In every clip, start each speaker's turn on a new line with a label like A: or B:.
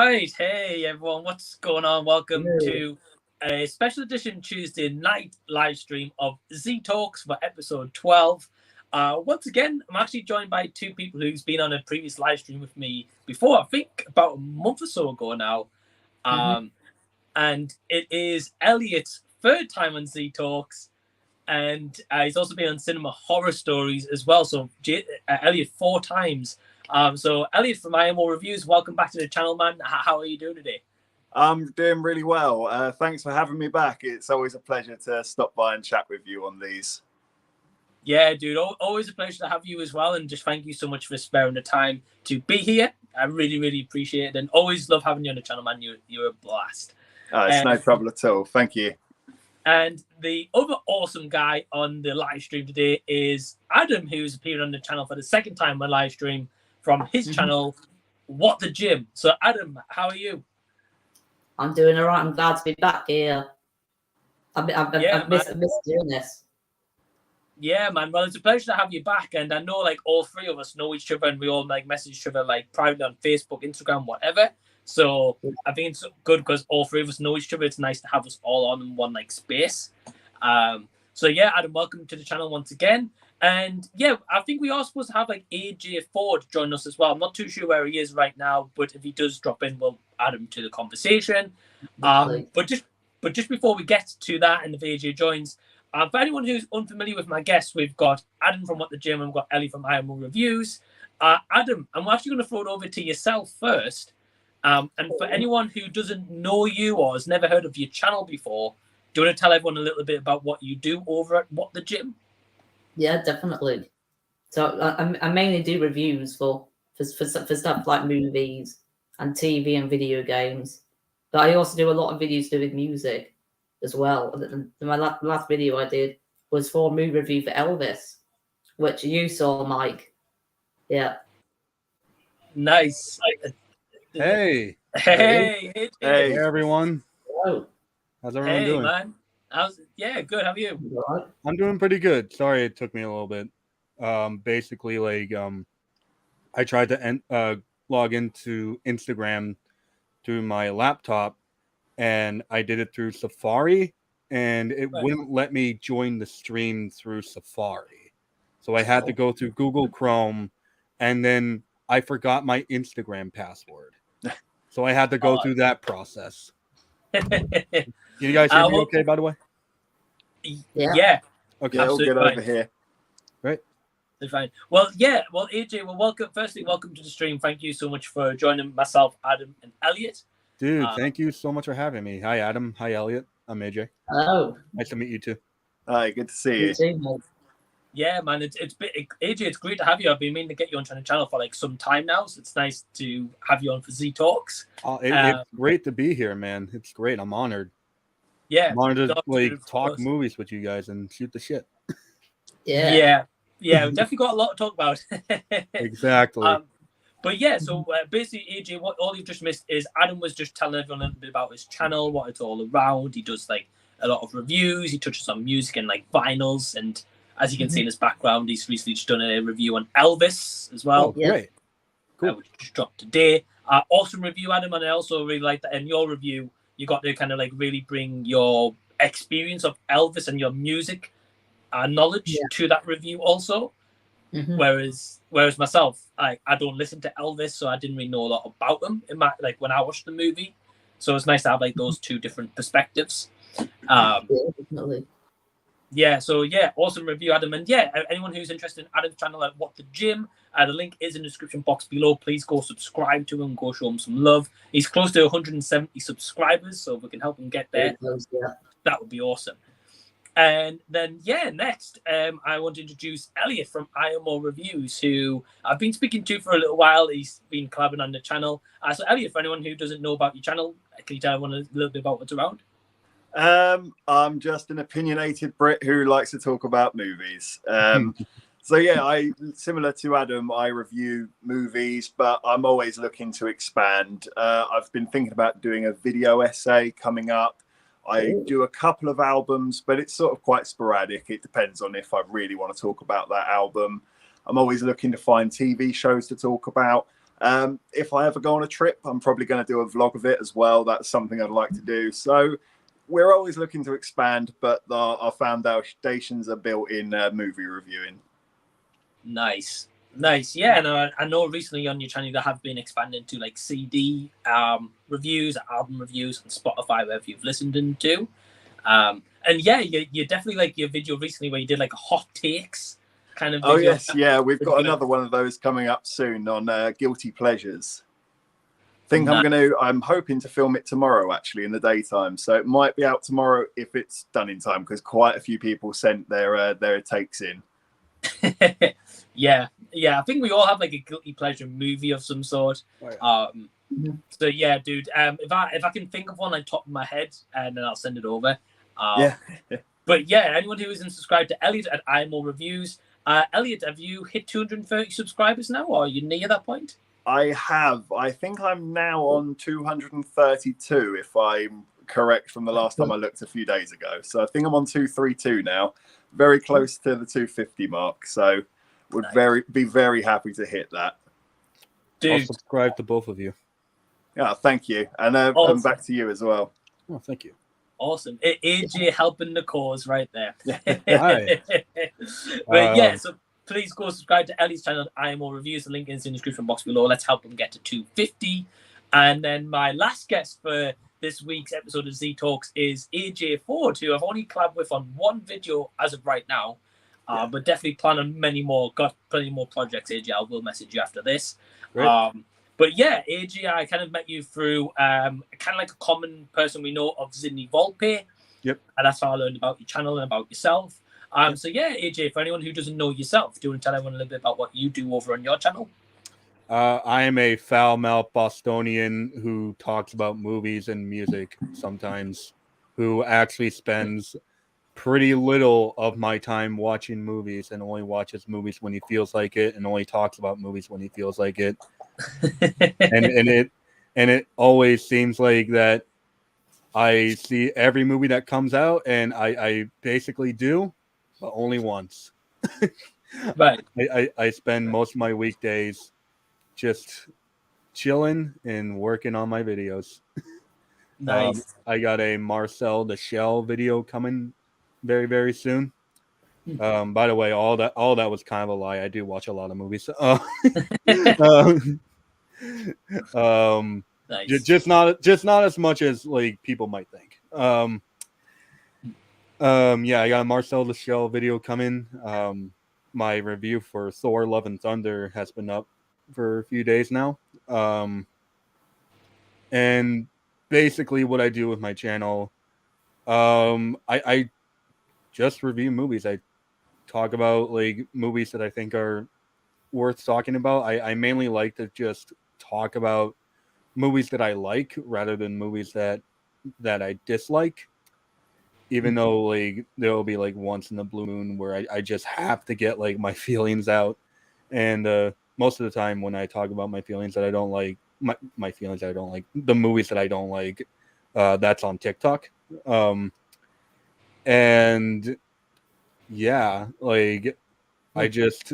A: right. Hey, everyone. What's going on? Welcome to a special edition Tuesday night live stream of Z Talks for episode 12. Once again, I'm actually joined by two people who's been on a previous live stream with me before, I think about a month or so ago now. And it is Elliot's third time on Z Talks. And he's also been on Cinema Horror Stories as well. So Elliot 4 times. So Elliot from I.M.O Reviews, welcome back to the channel, man. How are you doing today?
B: I'm doing really well. Thanks for having me back. It's always a pleasure to stop by and chat with you on these.
A: Yeah, dude, always a pleasure to have you as well. And just thank you so much for sparing the time to be here. I really, really appreciate it. And always love having you on the channel, man. You're a blast.
B: It's no trouble at all. Thank you.
A: And the other awesome guy on the live stream today is Adam, who's appeared on the channel for the second time on live stream from his channel, What the Gym. So, Adam, how are you?
C: I'm doing all right. I'm glad to be back here. I've missed doing this.
A: Yeah, man. Well, it's a pleasure to have you back. And I know, like, all three of us know each other and we all, like, message each other, like, privately on Facebook, Instagram, whatever. So I think it's good because all three of us know each other. It's nice to have us all on in one, like, space. So, yeah, Adam, welcome to the channel once again. And yeah, I think we are supposed to have like AJ Ford join us as well. I'm not too sure where he is right now, but if he does drop in, we'll add him to the conversation. But just before we get to that, and if AJ joins, for anyone who's unfamiliar with my guests, we've got Adam from What the Gym and we've got Ellie from I.M.O Reviews. Adam, I'm actually going to throw it over to yourself first. And for anyone who doesn't know you or has never heard of your channel before, do you want to tell everyone a little bit about what you do over at What the Gym?
C: Yeah, definitely. So I mainly do reviews for stuff like movies and TV and video games, but I also do a lot of videos to do with music as well. My last video I did was for a movie review for Elvis, which you saw, Mike. Yeah.
A: Nice.
D: Hey everyone.
C: Hello.
D: How's everyone doing?
A: Man. Yeah, good. How are you?
C: Right.
D: I'm doing pretty good. Sorry it took me a little bit. Basically, like, I tried to log into Instagram through my laptop, and I did it through Safari, and it wouldn't let me join the stream through Safari. So I had to go through Google Chrome, and then I forgot my Instagram password. So I had to go through that process. You guys hear me okay, by the way?
A: Yeah.
B: Okay, all good over here.
D: Right.
A: That's fine. Well, yeah. Well, AJ, welcome to the stream. Thank you so much for joining myself, Adam, and Elliot.
D: Dude, thank you so much for having me. Hi, Adam. Hi, Elliot. I'm AJ.
C: Hello.
D: Nice to meet you too.
B: Hi, good to see you.
A: Yeah, man. AJ, it's great to have you. I've been meaning to get you onto the channel for like some time now, so it's nice to have you on for Z Talks.
D: It's great to be here, man. It's great. I'm honored.
A: Yeah,
D: I'm honored to like talk movies with you guys and shoot the shit.
A: Yeah. We've definitely got a lot to talk about.
D: Exactly.
A: But yeah, so basically, AJ, what all you've just missed is Adam was just telling everyone a little bit about his channel, what it's all around. He does like a lot of reviews. He touches on music and like vinyls, and as you can see in his background, he's recently just done a review on Elvis as well.
D: Oh, great. Cool.
A: Which just dropped today. Awesome review, Adam, and I also really like that in your review, you got to kind of like really bring your experience of Elvis and your music knowledge to that review also. Whereas myself, I don't listen to Elvis, so I didn't really know a lot about him in my when I watched the movie. So it's nice to have like those two different perspectives.
C: Definitely.
A: Yeah, so yeah, awesome review, Adam. And yeah, anyone who's interested in Adam's channel at What the Gym, the link is in the description box below. Please go subscribe to him, go show him some love. He's close to 170 subscribers, so if we can help him get there, that would be awesome. And then, yeah, next, I want to introduce Elliot from I.M.O Reviews, who I've been speaking to for a little while. He's been collabing on the channel. So, Elliot, for anyone who doesn't know about your channel, can you tell everyone a little bit about what's around?
B: I'm just an opinionated Brit who likes to talk about movies. So yeah, similar to Adam, I review movies, but I'm always looking to expand. I've been thinking about doing a video essay coming up. I do a couple of albums, but it's sort of quite sporadic. It depends on if I really want to talk about that album. I'm always looking to find TV shows to talk about. If I ever go on a trip, I'm probably going to do a vlog of it as well. That's something I'd like to do. So we're always looking to expand, but our foundations are built in movie reviewing.
A: Nice. Yeah, and I know recently on your channel you have been expanding to like CD reviews, album reviews, and Spotify, wherever you've listened into. And yeah, you definitely like your video recently where you did like a hot takes kind of video.
B: Oh yes, yeah, we've got another one of those coming up soon on guilty pleasures. I'm hoping to film it tomorrow, actually, in the daytime. So it might be out tomorrow if it's done in time, because quite a few people sent their takes in.
A: yeah, I think we all have like a guilty pleasure movie of some sort. So yeah, dude, if I can think of one on top of my head, and then I'll send it over. But yeah, anyone who isn't subscribed to Elliot at I.M.O Reviews, Elliot, have you hit 230 subscribers now, or are you near that point?
B: I have. I think I'm now on 232, if I'm correct from the last time I looked a few days ago. So I think I'm on 232 now, very close to the 250 mark. So would be very happy to hit that.
A: Dude.
D: I'll subscribe to both of you.
B: Yeah, thank you. And awesome. Back to you as well.
D: Oh, thank you.
A: Awesome. AJ helping the cause right there.
D: Hi.
A: But yeah, so please go subscribe to Ellie's channel, I.M.O Reviews. The link is in the description box below. Let's help him get to 250. And then my last guest for this week's episode of Z Talks is AJ Ford, who I've only collabed with on one video as of right now. But definitely plan on many more. Got plenty more projects, AJ. I will message you after this. But yeah, AJ, I kind of met you through kind of like a common person we know of, Zinni Volpe.
D: Yep. And
A: that's how I learned about your channel and about yourself. So yeah, AJ, for anyone who doesn't know yourself, do you want to tell everyone a little bit about what you do over on your channel?
D: I am a foul-mouthed Bostonian who talks about movies and music sometimes, who actually spends pretty little of my time watching movies and only watches movies when he feels like it and only talks about movies when he feels like it. and it always seems like that I see every movie that comes out, and I basically do, but only once.
A: Right.
D: I spend most of my weekdays just chilling and working on my videos.
A: Nice.
D: I got a Marcel the Shell video coming very, very soon. By the way, all that was kind of a lie. I do watch a lot of movies.
A: Nice.
D: Just not as much as like people might think. Yeah, I got a Marcel the Shell video coming. My review for Thor: Love and Thunder has been up for a few days now. And basically what I do with my channel, I just review movies. I talk about like movies that I think are worth talking about. I mainly like to just talk about movies that I like rather than movies that I dislike. Even though like there'll be like once in the blue moon where I just have to get like my feelings out. And most of the time when I talk about my feelings that I don't like, my feelings that I don't like, the movies that I don't like, that's on TikTok. And yeah, like I just,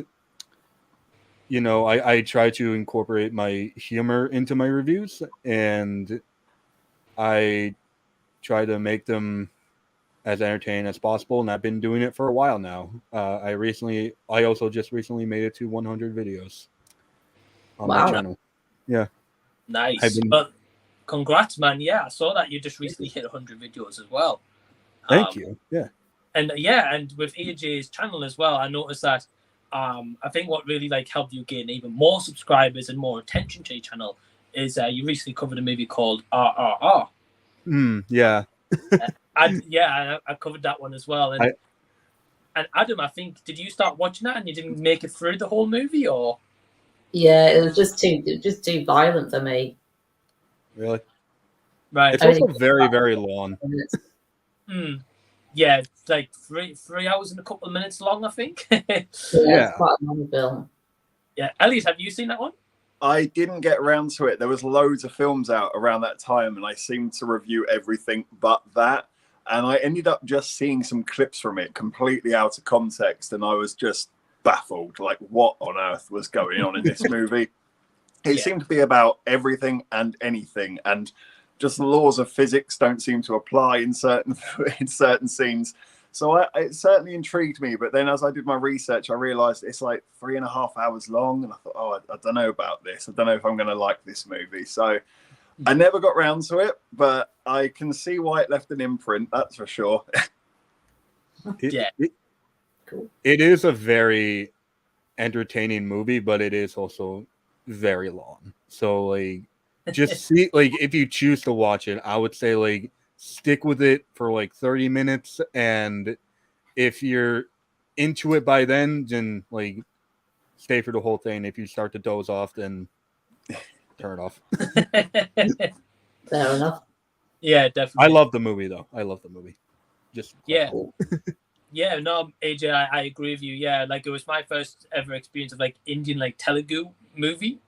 D: I try to incorporate my humor into my reviews, and I try to make them as entertaining as possible, and I've been doing it for a while now. I also just recently made it to 100 videos on my channel. Yeah.
A: Nice. But congrats, man. Yeah, I saw that you just recently hit 100 videos as well.
D: Thank you. Yeah.
A: And with AJ's channel as well, I noticed that I think what really like helped you gain even more subscribers and more attention to your channel is you recently covered a movie called RRR.
D: Yeah.
A: I covered that one as well. And Adam, I think, did you start watching that and you didn't make it through the whole movie, or?
C: Yeah, it was just too violent for me.
D: Really?
A: Right.
D: It's also very, very long.
A: Yeah, it's like 3 hours and a couple of minutes long, I think.
C: Yeah. It's quite a long film.
A: Yeah. Elliot, have you seen that one?
B: I didn't get around to it. There was loads of films out around that time, and I seemed to review everything but that. And I ended up just seeing some clips from it completely out of context, and I was just baffled. Like, what on earth was going on in this movie? It seemed to be about everything and anything, and just the laws of physics don't seem to apply in certain scenes. So it certainly intrigued me. But then as I did my research, I realized it's like 3.5 hours long. And I thought, oh, I don't know about this. I don't know if I'm going to like this movie. So I never got round to it, but I can see why it left an imprint. That's for sure.
D: It is a very entertaining movie, but it is also very long. So like, just see, like, if you choose to watch it, I would say like stick with it for like 30 minutes, and if you're into it by then like stay for the whole thing. If you start to doze off, then turn it off.
C: Fair enough.
A: Yeah, definitely.
D: I love the movie though. I love the movie. Just
A: Yeah, no, AJ, I agree with you. Yeah, like it was my first ever experience of like Indian like Telugu movie,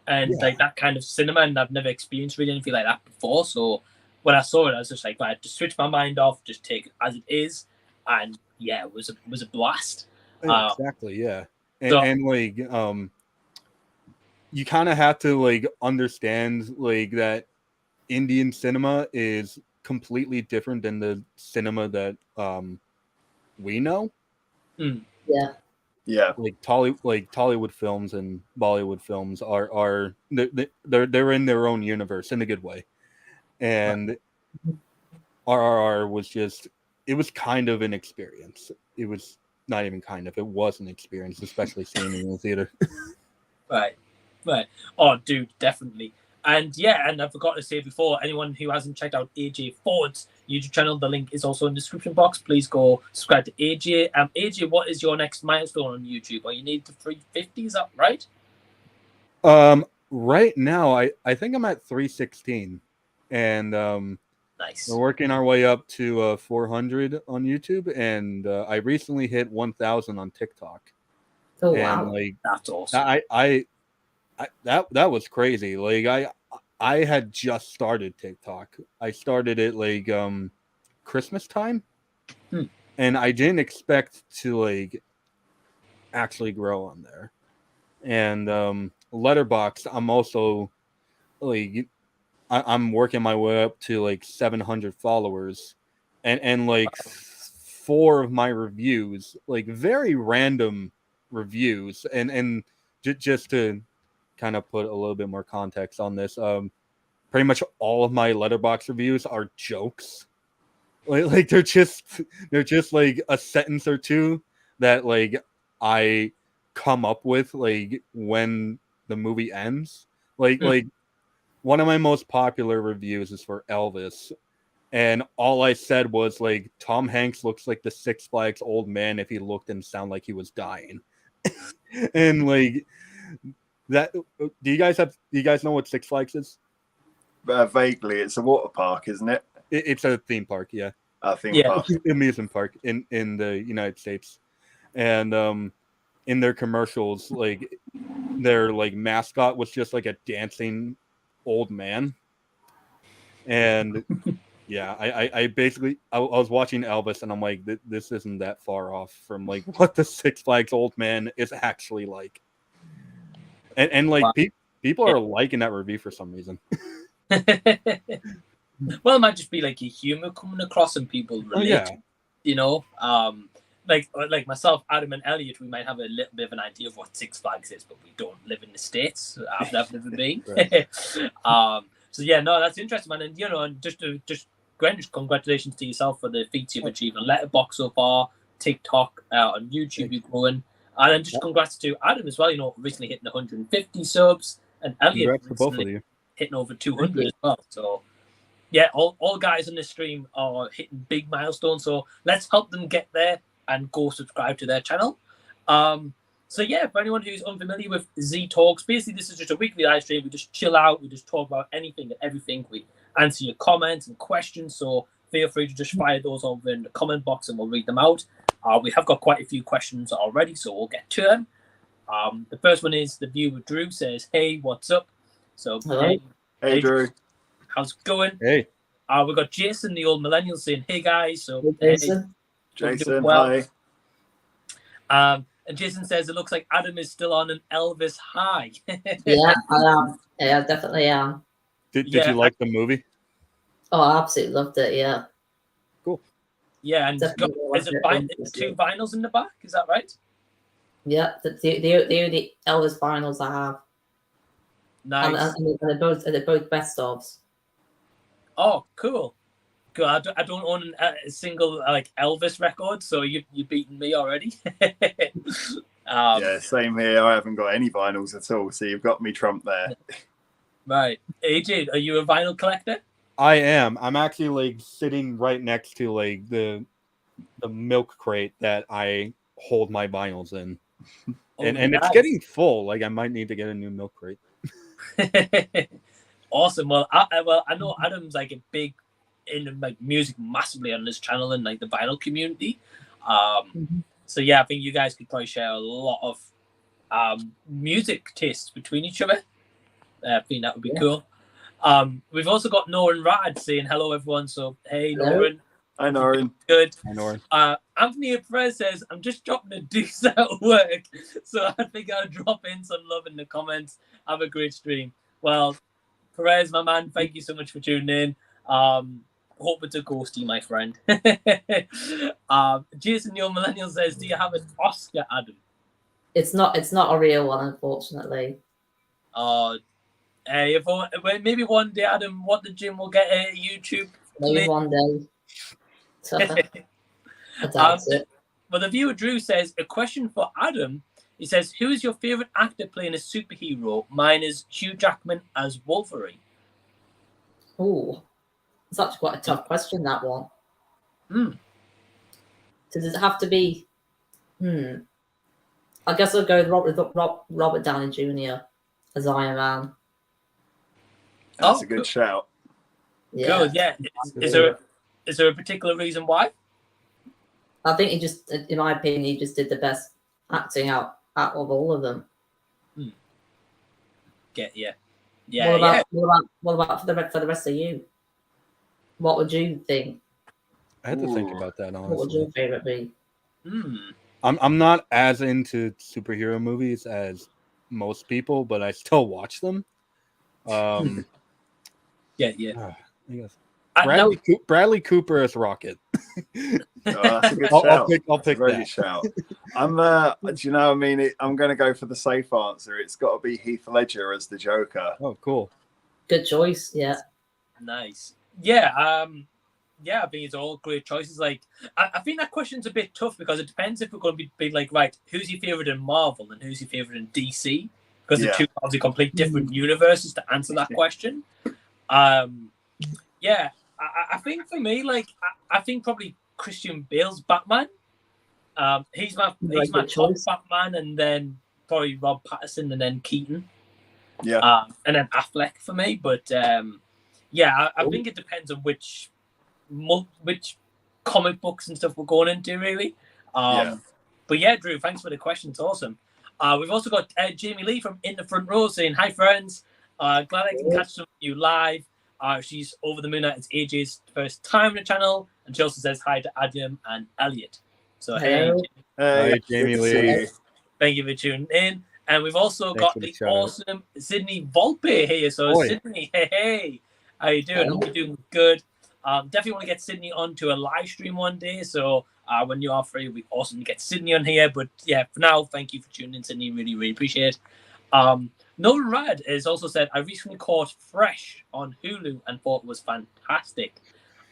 A: and like that kind of cinema, and I've never experienced really anything like that before. So when I saw it, I was just like, right, just switch my mind off, just take it as it is, and yeah, it was a blast.
D: Exactly, yeah, and like you kind of have to like understand like that Indian cinema is completely different than the cinema that we know.
C: Yeah.
D: Like Tollywood films and Bollywood films are they're in their own universe in a good way, and RRR was just, it was kind of an experience. It was not even kind of, it was an experience, especially seeing it in the theater.
A: Right. Oh, dude, definitely. And yeah, and I forgot to say before, anyone who hasn't checked out AJ Ford's YouTube channel, the link is also in the description box. Please go subscribe to AJ. AJ, what is your next milestone on YouTube? Are you need to 350? Is that right?
D: Right now, I think I'm at 316, and
A: nice.
D: We're working our way up to 400 on YouTube, and I recently hit 1,000 on TikTok.
C: Oh
D: and,
C: wow,
D: like,
A: that's awesome.
D: That was crazy. Like I had just started TikTok. I started it like Christmas time, and I didn't expect to like actually grow on there. And Letterboxd, I'm also like I'm working my way up to like 700 followers, and like 4 of my reviews, like very random reviews, and just to kind of put a little bit more context on this, pretty much all of my Letterboxd reviews are jokes. Like they're just like a sentence or two that like I come up with like when the movie ends. Like one of my most popular reviews is for Elvis, and all I said was like, Tom Hanks looks like the Six Flags old man if he looked and sounded like he was dying. And like that, do you guys know what Six Flags is?
B: Vaguely, it's a water park, isn't it?
D: It's a theme park, yeah.
B: Theme park.
D: Amusement park in the United States. And in their commercials, like their like mascot was just like a dancing old man. And yeah, I basically I was watching Elvis, and I'm like, this isn't that far off from like what the Six Flags old man is actually like. And like people are liking that review for some reason.
A: Well, it might just be like your humor coming across and people relate. You know, like myself, Adam, and Elliot, we might have a little bit of an idea of what Six Flags is, but we don't live in the States. I've never been. So yeah, no, that's interesting, man. And you know, and just congratulations to yourself for the feats you've achieved on Letterboxd so far, TikTok, on YouTube, you're growing. And then just congrats to Adam as well, you know, recently hitting 150 subs, and Elliot
D: to both of you.
A: hitting over 200 as well. So yeah, all guys on this stream are hitting big milestones. So let's help them get there and go subscribe to their channel. So yeah, for anyone who's unfamiliar with Z Talks, basically this is just a weekly live stream. We just chill out, we just talk about anything and everything. We answer your comments and questions. So feel free to just fire those over in the comment box and we'll read them out. We have got quite a few questions already, so we'll get to them. The first one is the viewer Drew says, "Hey, what's up?" So
B: hey Drew,
A: how's it going?
D: Hey.
A: We got Jason, the old millennial, saying, "Hey guys." So
C: Jason,
B: Jason,
A: well.
B: hi.
A: And Jason says it looks like Adam is still on an Elvis high.
C: Yeah, I am. Yeah, I definitely am.
D: Did
A: Yeah.
D: you like the movie?
C: Oh, I absolutely loved it. Yeah.
D: Cool.
A: Yeah, and
C: Definitely
A: is
C: watched
A: it
C: it.
A: 2 vinyls in the back? Is that right?
C: Yeah, the only Elvis finals I have,
A: Nice.
C: and they're both best ofs.
A: Oh, cool. Cool. I don't own a single like Elvis record, so you're beating me already.
B: Yeah, same here. I haven't got any vinyls at all, so you've got me trumped there.
A: Right. AJ, are you a vinyl collector?
D: I am. I'm actually like sitting right next to like the milk crate that I hold my vinyls in. And it's
A: nice.
D: getting full. Like I might need to get a new milk crate.
A: Awesome. Well, I know Adam's like a big in like music massively on this channel and like the vinyl community. So yeah, I think you guys could probably share a lot of music tastes between each other. I think that would be cool. We've also got Noran Rad saying hello everyone. So hey Noran.
B: Hi Noran.
A: Good.
D: Hi Noran.
A: Anthony Perez says, I'm just dropping a deuce out of work. So I think I'll drop in some love in the comments. Have a great stream. Well, Perez, my man, thank you so much for tuning in. Hope it's a ghosty, my friend. Jason, your millennial says, do you have an Oscar, Adam?
C: It's not a real one, unfortunately.
A: Hey, maybe one day, Adam, what the gym will get a YouTube.
C: Maybe one day. I doubt it.
A: But the viewer Drew says, a question for Adam. He says, who is your favorite actor playing a superhero? Mine is Hugh Jackman as Wolverine.
C: Oh, it's actually quite a tough question, that one. So does it have to be? I guess I'll go with Robert Downey Jr. as Iron Man.
B: That's a good shout.
C: Yeah.
A: Cool, yeah. Is there a particular reason why?
C: I think he just, in my opinion, he just did the best acting out of all of them.
A: Yeah.
C: What about for the rest of you? What would you think?
D: I had to think about that, honestly.
C: What would your favorite be?
D: I'm not as into superhero movies as most people, but I still watch them.
A: Yeah.
D: I guess.
A: Bradley
D: Cooper as Rocket.
B: That's a good shout.
D: I'll pick
B: very
D: that.
B: Shout. Do you know? I mean, I'm going to go for the safe answer. It's got to be Heath Ledger as the Joker.
D: Oh, cool.
C: Good choice. Yeah.
A: Nice. Yeah. I think it's all great choices. Like, I think that question's a bit tough because it depends if we're going to be like, right, who's your favorite in Marvel and who's your favorite in DC? Because they're two obviously complete different universes to answer that question. Yeah. I think for me, like, I think probably Christian Bale's Batman. He's my top Batman, and then probably Rob Pattinson, and then Keaton.
B: Yeah.
A: And then Affleck for me. But I think it depends on which comic books and stuff we're going into, really. But yeah, Drew, thanks for the question. It's awesome. We've also got Jamie Lee from In the Front Row saying, hi, friends. Glad I can catch some of you live. She's over the moon that it's AJ's first time on the channel, and she also says hi to Adam and Elliot. So hey
D: Jamie Lee.
A: Thank you for tuning in. And we've also got the awesome Sydney Volpe here. So Sydney, hey, how you doing? Hope you're doing good. Definitely want to get Sydney onto a live stream one day. So when you are free, it'll be awesome to get Sydney on here. But yeah, for now, thank you for tuning in, Sydney. Really, really appreciate it. Nolan Rad has also said, I recently caught Fresh on Hulu and thought it was fantastic.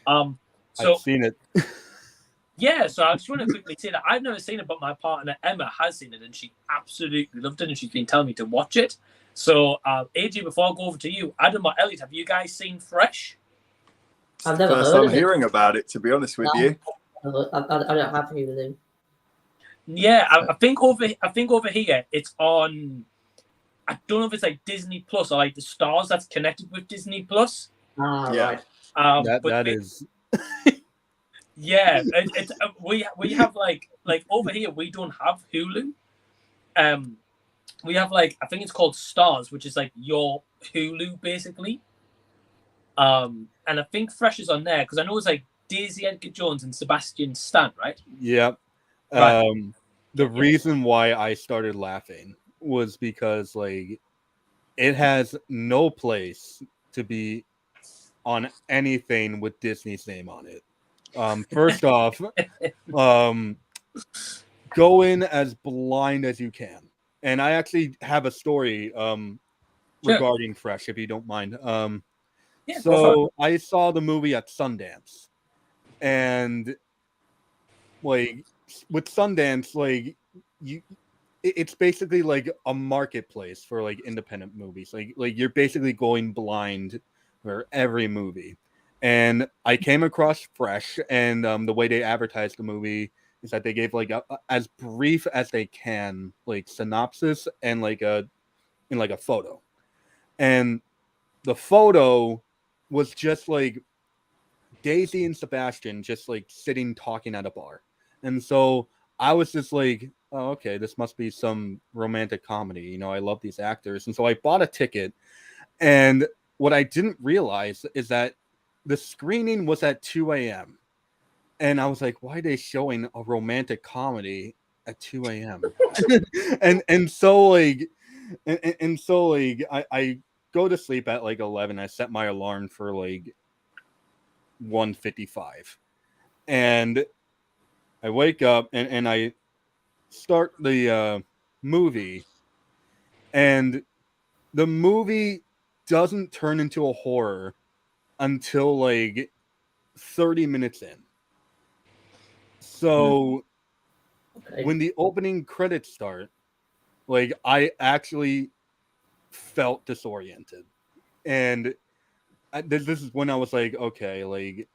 D: I've seen it.
A: Yeah, so I just want to quickly say that I've never seen it, but my partner Emma has seen it and she absolutely loved it and she's been telling me to watch it. So, AJ, before I go over to you, Adam or Elliot, have you guys seen Fresh?
C: I've never
B: First
C: heard
B: I'm
C: of
B: hearing about it, to be honest with you.
C: I don't have Hulu.
A: Yeah, I think over here it's on. I don't know if it's like Disney Plus or like the Stars that's connected with Disney Plus.
C: Right.
D: That is.
A: Yeah, it's we have like over here we don't have Hulu. We have like I think it's called Stars, which is like your Hulu basically. And I think Fresh is on there because I know it's like Daisy Edgar Jones and Sebastian Stan, right?
D: Yeah.
A: Right.
D: the reason why I started laughing was because like it has no place to be on anything with Disney's name on it. First off, go in as blind as you can. And I actually have a story regarding Fresh, if you don't mind. So I saw the movie at Sundance, and like with Sundance, like it's basically like a marketplace for like independent movies. Like you're basically going blind for every movie. And I came across Fresh, and the way they advertised the movie is that they gave like as brief as they can, like synopsis and like a photo. And the photo was just like Daisy and Sebastian just like sitting talking at a bar. And so I was just like, oh, okay, this must be some romantic comedy. You know, I love these actors. And so I bought a ticket. And what I didn't realize is that the screening was at 2 a.m. And I was like, why are they showing a romantic comedy at 2 a.m.? and so like I go to sleep at like 11. I set my alarm for like 1:55. And I wake up and I start the movie, and the movie doesn't turn into a horror until like 30 minutes in. So when the opening credits start, like I actually felt disoriented. And this is when I was like, okay, like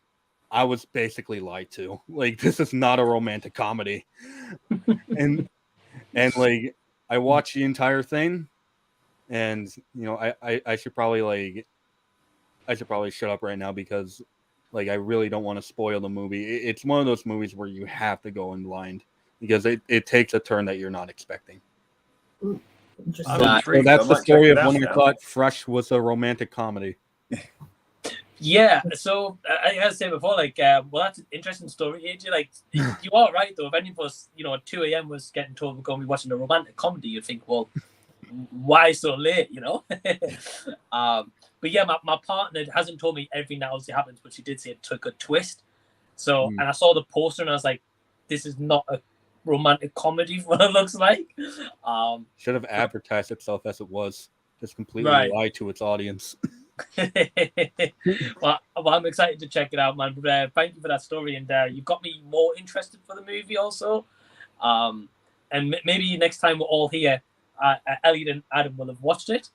D: I was basically lied to. Like this is not a romantic comedy. and like I watched the entire thing, and you know, I should probably shut up right now because like I really don't want to spoil the movie. It's one of those movies where you have to go in blind because it takes a turn that you're not expecting. So that's the story of when I thought Fresh was a romantic comedy.
A: Yeah, so I gotta say before, like, well, that's an interesting story, AJ. Like, you are right though. If any of us, you know, at 2 a.m. was getting told we're going to be watching a romantic comedy, you'd think, well, why so late, you know? But yeah, my partner hasn't told me everything that obviously happens, but she did say it took a twist. So, and I saw the poster and I was like, this is not a romantic comedy for what it looks like.
D: Should have advertised itself as it was. Just completely lied to its audience.
A: well, I'm excited to check it out, man. But, thank you for that story, and you've got me more interested for the movie also. And maybe next time we're all here, Elliot and Adam will have watched it.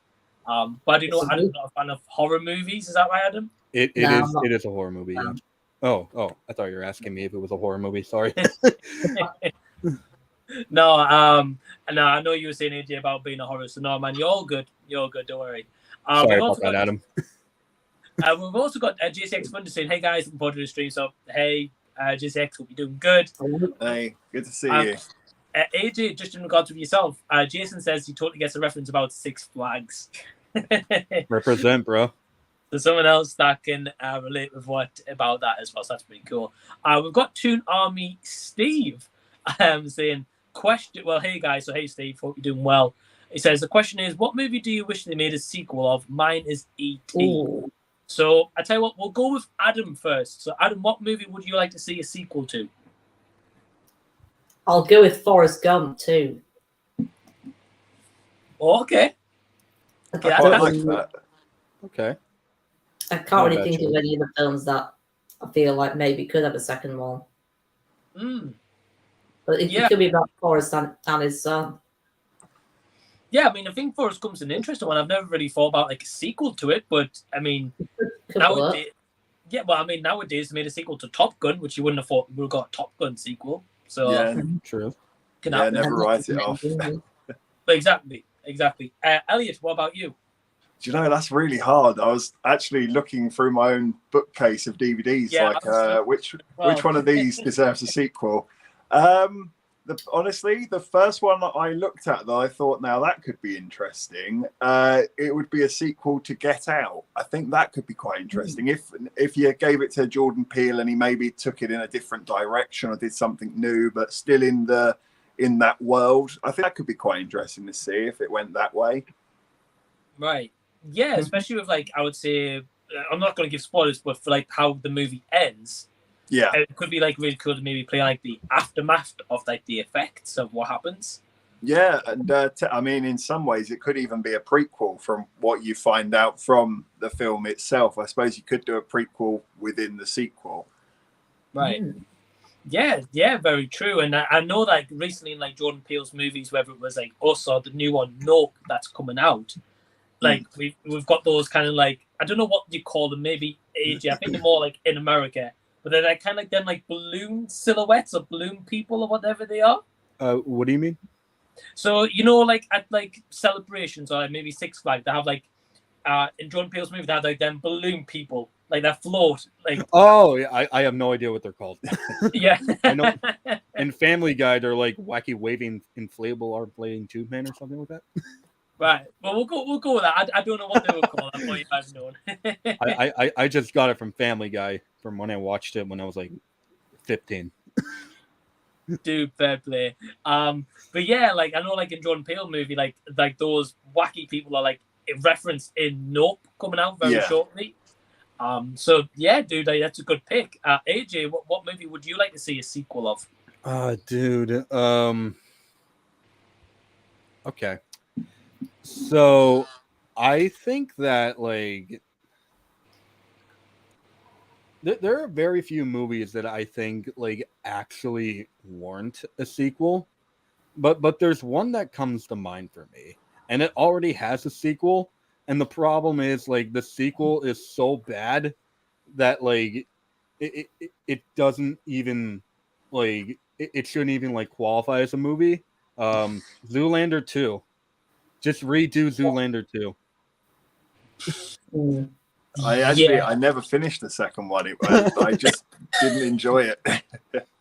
A: But I do know Adam's not a fan of horror movies. Is that right, Adam?
D: It is a horror movie. Yeah. Oh, I thought you were asking me if it was a horror movie. Sorry.
A: No, I know you were saying, AJ, about being a horror. So no, man, you're all good. Don't worry.
D: Sorry about that, Adam.
A: We've also got JCX Thunder saying, hey guys, looking forward to the stream. So hey, JCX, hope you're doing good.
B: Hey, good to see you.
A: AJ, just in regard to yourself, Jason says he totally gets a reference about Six Flags.
D: Represent, bro.
A: So someone else that can relate with what about that as well. So that's pretty cool. We've got Toon Army Steve saying, question. Well, hey guys. So hey Steve, hope you're doing well. He says the question is, what movie do you wish they made a sequel of? Mine is E.T. Ooh. So I tell you what, we'll go with Adam first. So Adam, what movie would you like to see a sequel to?
C: I'll go with Forrest Gump too.
A: Oh, okay.
B: I quite like that.
D: Okay.
C: I can't really think of any of the films that I feel like maybe could have a second one. But it could be about Forrest and his son.
A: Yeah, I mean, I think Forrest Gump's an interesting one. I've never really thought about like a sequel to it, but I mean, nowadays they made a sequel to Top Gun, which you wouldn't have thought we would have got a Top Gun sequel. So
B: yeah,
D: true.
B: Never write it off.
A: Exactly. Elliot, what about you?
B: Do you know, that's really hard. I was actually looking through my own bookcase of DVDs, which one of these deserves a sequel? Honestly, the first one that I looked at that I thought, now that could be interesting, it would be a sequel to Get Out. I think that could be quite interesting if you gave it to Jordan Peele and he maybe took it in a different direction or did something new, but still in the in that world. I think that could be quite interesting to see if it went that way.
A: Right. Yeah, especially with like, I would say, I'm not going to give spoilers, but for like how the movie ends,
B: Yeah,
A: it could be like really cool to maybe play like the aftermath of like the effects of what happens.
B: yeah, and I mean, in some ways, it could even be a prequel from what you find out from the film itself. I suppose you could do a prequel within the sequel.
A: Right. Yeah, very true. And I know like recently in like Jordan Peele's movies, whether it was like Us or the new one, Nope, that's coming out, like we've got those kind of like, I don't know what you call them, maybe AJ. I think they're more like in America, but they're like kind of like them like balloon silhouettes or balloon people or whatever they are.
D: What do you mean?
A: So you know, like at like celebrations or like maybe Six Flags, they have like in Jordan Peele's movie they have like them balloon people, like that float, like.
D: Oh, yeah, I have no idea what they're called.
A: Yeah,
D: I know. In Family Guy, they're like wacky waving inflatable arm-playing tube man or something like that.
A: Right. Well, we'll go with that. I don't know what they were called. I thought you guys known.
D: I just got it from Family Guy from when I watched it when I was like 15.
A: Dude, fair play. But yeah, like I know, like in Jordan Peele movie, like those wacky people are like referenced in Nope coming out very shortly. So yeah, dude, like, that's a good pick. AJ, what movie would you like to see a sequel of?
D: Dude. Okay. So I think that like there are very few movies that I think like actually warrant a sequel, but there's one that comes to mind for me, and it already has a sequel. And the problem is like the sequel is so bad that like it doesn't even like it shouldn't even like qualify as a movie. Zoolander 2. Just redo Zoolander 2.
B: I never finished the second one. I just didn't enjoy it.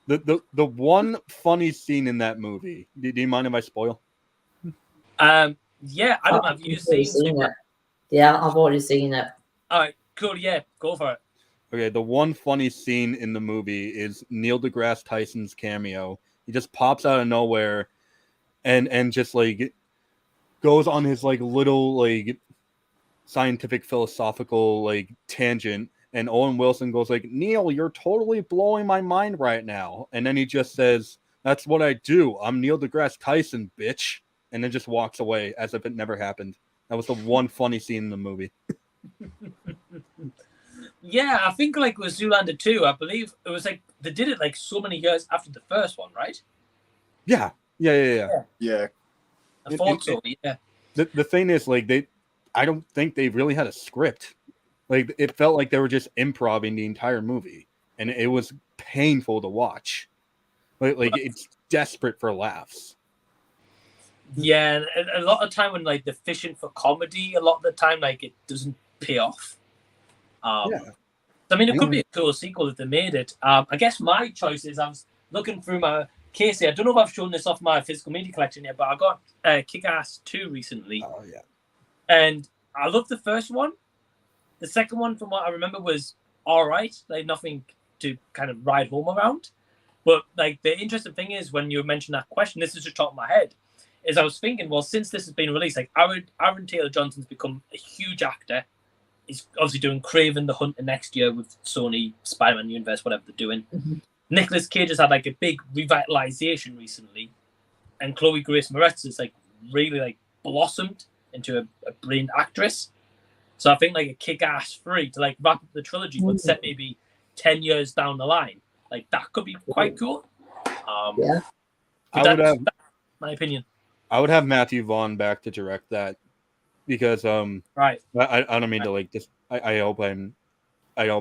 D: The one funny scene in that movie. Do you mind if I spoil?
A: Yeah, I don't know. Have you seen
C: it? Yeah, I've already seen it.
A: All right, cool. Yeah, go for it.
D: Okay, the one funny scene in the movie is Neil deGrasse Tyson's cameo. He just pops out of nowhere and just like goes on his like little like scientific philosophical like tangent, and Owen Wilson goes like, Neil, you're totally blowing my mind right now. And then he just says, that's what I do. I'm Neil deGrasse Tyson, bitch. And then just walks away as if it never happened. That was the one funny scene in the movie.
A: Yeah, I think like with Zoolander 2, I believe it was like they did it like so many years after the first one, right?
D: Yeah.
A: I thought so. Yeah.
D: The thing is, like, I don't think they really had a script. Like, it felt like they were just improvising the entire movie, and it was painful to watch. Like it's desperate for laughs.
A: Yeah, and a lot of time when like they're fishing for comedy, a lot of the time like it doesn't pay off. I mean, it could be a cool sequel if they made it. I guess my choice is I was looking through my Casey. I don't know if I've shown this off my physical media collection yet, but I got Kick-Ass 2 recently.
D: Oh yeah,
A: and I loved the first one. The second one, from what I remember, was all right. Like nothing to kind of ride home around. But like the interesting thing is when you mentioned that question, this is just top of my head. Is I was thinking, well, since this has been released, like Aaron Taylor Johnson's become a huge actor. He's obviously doing Kraven the Hunter next year with Sony Spider-Man Universe, whatever they're doing. Mm-hmm. Nicolas Cage has had like a big revitalization recently, and Chloe Grace Moretz is like really like blossomed into a brilliant actress. So I think like a Kick-Ass 3 to like wrap up the trilogy, but set maybe 10 years down the line, like that could be quite cool. That's my opinion.
D: I would have Matthew Vaughn back to direct that because
A: right.
D: I don't mean to like this. I hope I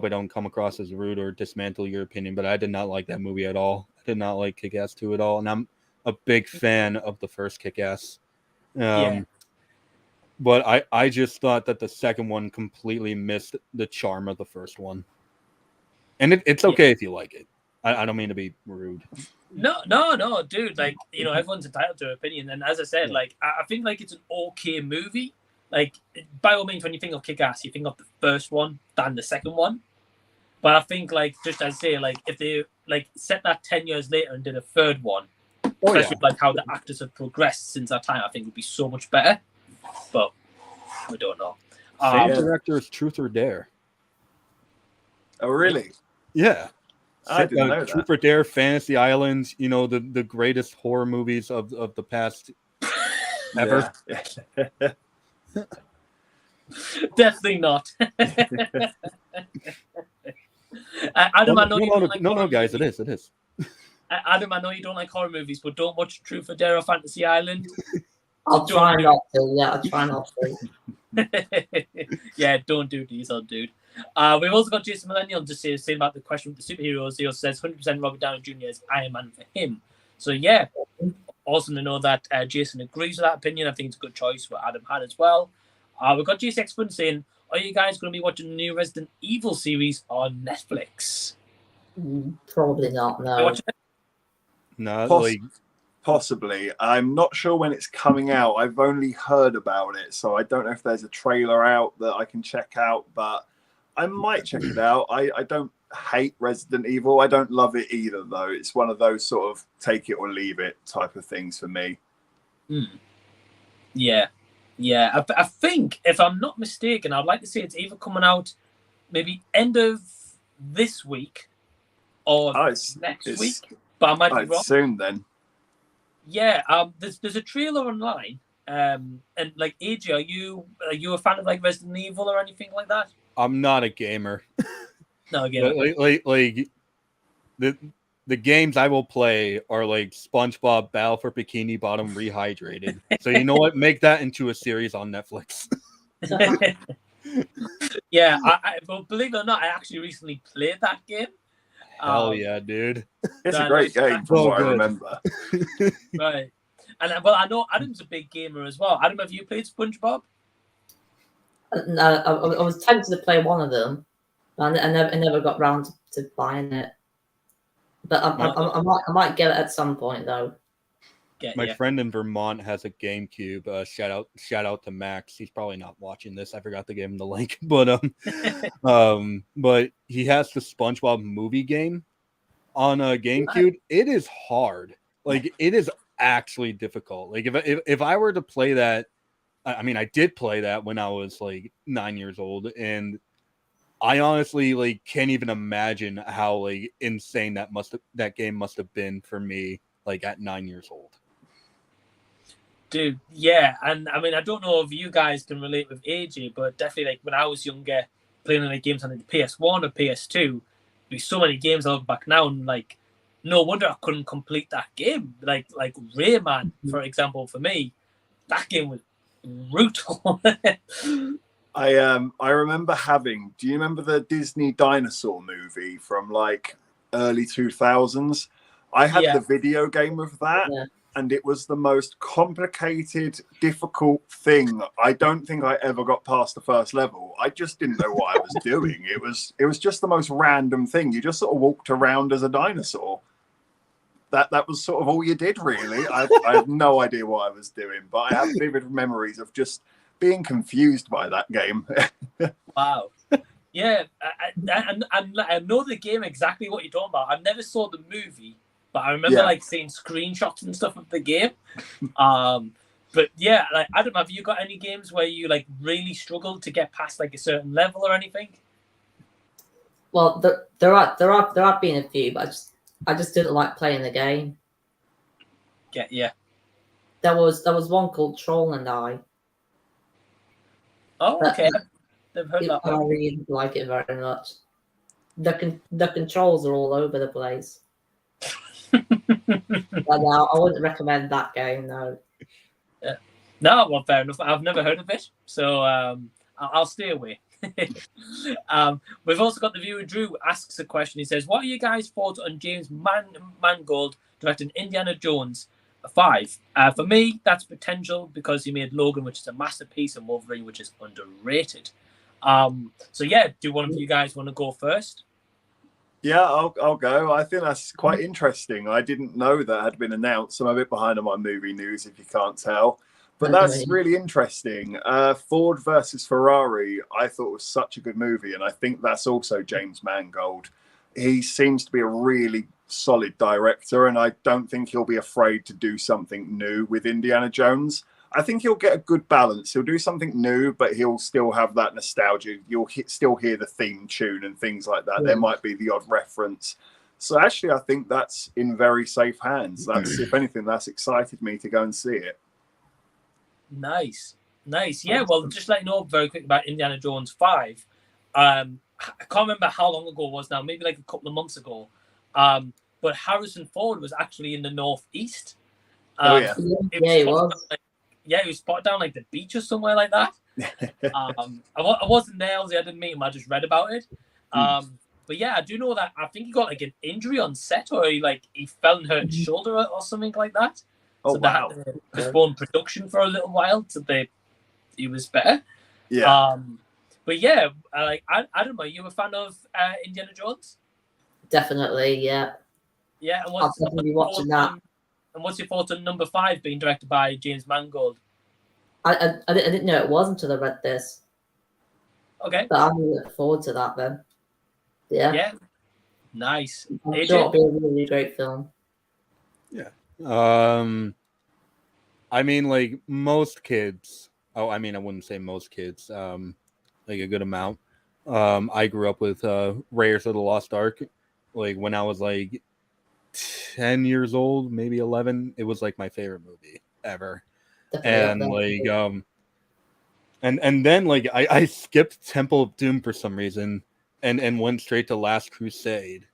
D: don't come across as rude or dismantle your opinion, but I did not like that movie at all. I did not like Kick-Ass 2 at all, and I'm a big fan of the first Kick-Ass. But I just thought that the second one completely missed the charm of the first one. And it's okay if you like it. I don't mean to be rude.
A: No, dude. Like, you know, everyone's entitled to an opinion. And as I said, like, I think like it's an okay movie. Like, by all means, when you think of Kick-Ass, you think of the first one than the second one. But I think, like, just as I say, like, if they like set that 10 years later and did a third one, especially like how the actors have progressed since that time. I think would be so much better, but we don't know.
D: Same director as Truth or Dare.
B: Oh, really?
D: Yeah.
B: I didn't know that.
D: Truth or Dare, Fantasy Island, you know, the greatest horror movies of the past ever.
B: Yeah.
A: Definitely not. Adam, I know you don't like horror
D: guys,
A: movies.
D: it is.
A: Adam, I know you don't like horror movies, but don't watch Truth or Dare or Fantasy Island.
C: I'll try not to. Yeah, I'll try not to.
A: Yeah, don't do Diesel, dude. We've also got Jason Millennial to say about the question with the superheroes. He also says 100% Robert Downey Jr. is Iron Man for him. So yeah, awesome to know that Jason agrees with that opinion. I think it's a good choice what Adam had as well. We've got JCX Fun saying, are you guys going to be watching the new Resident Evil series on Netflix?
C: Probably not, no.
D: No,
B: Possibly. I'm not sure when it's coming out. I've only heard about it, so I don't know if there's a trailer out that I can check out, but I might check it out. I don't hate Resident Evil. I don't love it either, though. It's one of those sort of take it or leave it type of things for me.
A: Yeah. I think, if I'm not mistaken, I'd like to say it's either coming out maybe end of this week or next week, but I might be wrong.
B: Soon then.
A: Yeah, there's a trailer online, and like AJ, are you a fan of like Resident Evil or anything like that?
D: I'm not a gamer.
A: No, gamer.
D: Like the games I will play are like SpongeBob Battle for Bikini Bottom Rehydrated. So you know what? Make that into a series on Netflix.
A: Yeah, but believe it or not, I actually recently played that game.
D: Hell yeah, dude!
B: It's a great game from what I remember.
A: Right, and well, I know Adam's a big gamer as well. Adam, have you played SpongeBob?
C: No, I was tempted to play one of them, and I never got round to buying it. But I might get it at some point though.
D: My friend in Vermont has a GameCube. Shout out to Max. He's probably not watching this. I forgot to give him the link, but but he has the SpongeBob movie game on a GameCube. It is hard. Like it is actually difficult. Like if I were to play that, I mean, I did play that when I was like 9 years old, and I honestly like can't even imagine how like insane that game must have been for me like at 9 years old.
A: Dude, yeah, and I mean, I don't know if you guys can relate with AJ, but definitely like when I was younger, playing like games on the PS1 or PS2, there's so many games I look back now and like, no wonder I couldn't complete that game. Like Rayman, for example, for me, that game was brutal.
B: I remember having. Do you remember the Disney dinosaur movie from like early 2000s? I had the video game of that. Yeah. And it was the most complicated, difficult thing. I don't think I ever got past the first level. I just didn't know what I was doing. It was just the most random thing. You just sort of walked around as a dinosaur. That was sort of all you did, really. I have no idea what I was doing, but I have vivid memories of just being confused by that game.
A: Wow. Yeah, I know the game exactly what you're talking about. I never saw the movie. But I remember like seeing screenshots and stuff of the game. But yeah, like Adam, have you got any games where you like really struggled to get past like a certain level or anything?
C: Well, there have been a few, but I just didn't like playing the game.
A: Yeah.
C: There was one called Troll and I.
A: Oh, okay. I've heard that one.
C: I really didn't like it very much. The controls are all over the place. But no, I wouldn't recommend that game, no.
A: Yeah. No, well, fair enough. I've never heard of it, so I'll stay away. We've also got the viewer Drew asks a question. He says, "What are you guys' thoughts on James Mangold directing Indiana Jones 5? For me, that's potential because he made Logan, which is a masterpiece, and Wolverine, which is underrated." So yeah, do one of you guys want to go first?
B: Yeah, I'll go. I think that's quite interesting. I didn't know that had been announced. I'm a bit behind on my movie news, if you can't tell. But that's really interesting. Ford versus Ferrari, I thought was such a good movie. And I think that's also James Mangold. He seems to be a really solid director, and I don't think he'll be afraid to do something new with Indiana Jones. I think he'll get a good balance. He'll do something new, but he'll still have that nostalgia. You'll still hear the theme tune and things like that. There might be the odd reference. So actually, I think that's in very safe hands. That's, if anything, that's excited me to go and see it.
A: Nice. Yeah, well, just let you know very quick about Indiana Jones 5. I can't remember how long ago it was now, maybe like a couple of months ago. But Harrison Ford was actually in the Northeast.
C: He was.
A: He was spotted down like the beach or somewhere like that. I wasn't there, I didn't meet him, I just read about it. But yeah, I do know that I think he got like an injury on set, or he fell and hurt his shoulder or something like that.
B: Oh,
A: so
B: wow.
A: they had to postpone production for a little while till he was better.
B: Yeah.
A: But yeah, Adam, are you a fan of Indiana Jones?
C: Definitely, yeah.
A: Yeah, and
C: I'll definitely be watching that.
A: And what's your thoughts on number 5 being directed by James Mangold?
C: I didn't know it was until I read this.
A: Okay.
C: But I'm really looking forward to that then. Yeah.
A: Yeah. Nice.
C: I'm
A: AJ?
C: sure it'll be a really great film.
D: Yeah. I mean, like most kids. Oh, I mean, I wouldn't say most kids. Like a good amount. I grew up with Raiders of the Lost Ark. Like when I was like 10 years old, maybe 11. It was like my favorite movie ever.
C: Definitely.
D: And then like I skipped Temple of Doom for some reason and went straight to Last Crusade.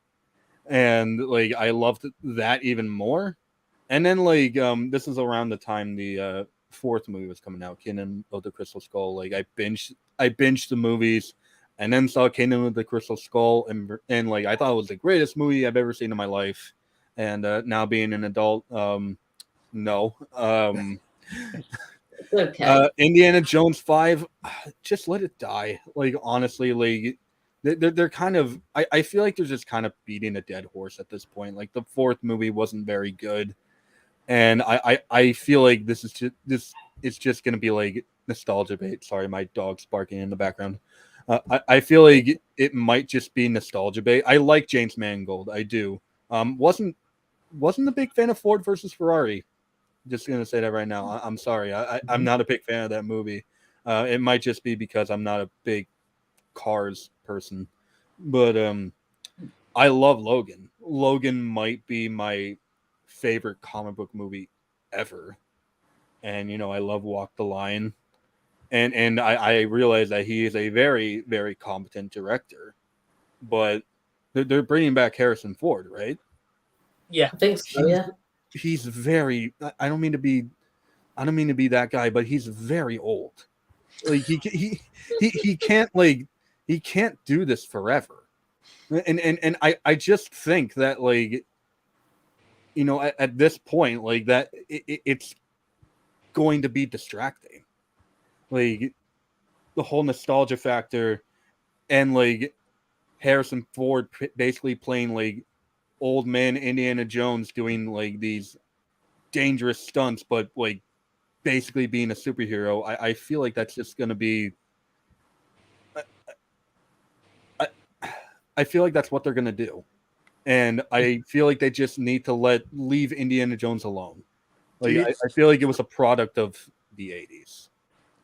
D: And like I loved that even more. And then like this is around the time the 4th movie was coming out, Kingdom of the Crystal Skull. Like I binged the movies and then saw Kingdom of the Crystal Skull and like I thought it was the greatest movie I've ever seen in my life. And now being an adult, no.
C: Okay.
D: Indiana Jones 5, just let it die. Like honestly, like they're kind of. I feel like they're just kind of beating a dead horse at this point. Like the 4th movie wasn't very good, and I feel like this is just gonna be like nostalgia bait. Sorry, my dog's barking in the background. I feel like it might just be nostalgia bait. I like James Mangold, I do. Wasn't a big fan of Ford versus Ferrari. Just gonna say that right now. I'm sorry. I'm not a big fan of that movie. It might just be because I'm not a big cars person. But I love Logan. Logan might be my favorite comic book movie ever. And I love Walk the Line. And I realize that he is a very, very competent director. But they're bringing back Harrison Ford, right?
A: Yeah.
C: I think so, yeah.
D: He's very. I don't mean to be that guy, but he's very old. Like he can't he can't do this forever. And I just think that like at this point like that it's going to be distracting. Like the whole nostalgia factor and like Harrison Ford basically playing like old man Indiana Jones doing like these dangerous stunts, but like basically being a superhero. I feel like that's just going to be. I feel like that's what they're going to do, and I feel like they just need to leave Indiana Jones alone. Like I feel like it was a product of the 80s.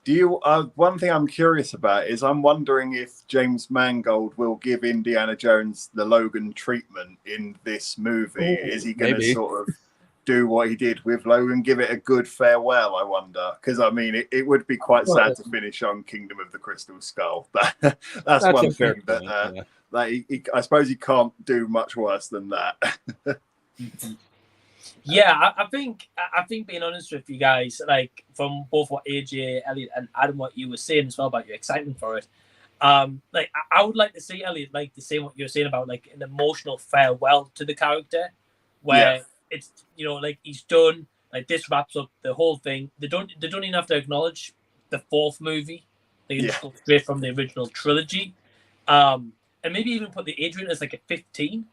B: Do you? One thing I'm curious about is I'm wondering if James Mangold will give Indiana Jones the Logan treatment in this movie.
C: Ooh,
B: is he going to sort of do what he did with Logan, give it a good farewell? I wonder, because I mean, it would be quite sad to finish on Kingdom of the Crystal Skull. That's one thing that I suppose he can't do much worse than that.
A: Yeah, I think being honest with you guys, like from both what AJ, Elliot, and Adam, what you were saying as well about your excitement for it, like I would like to see Elliot like to say what you're saying about like an emotional farewell to the character, where it's like he's done, like this wraps up the whole thing. They don't even have to acknowledge the 4th movie. They can just go straight from the original trilogy, and maybe even put the age range as like a 15,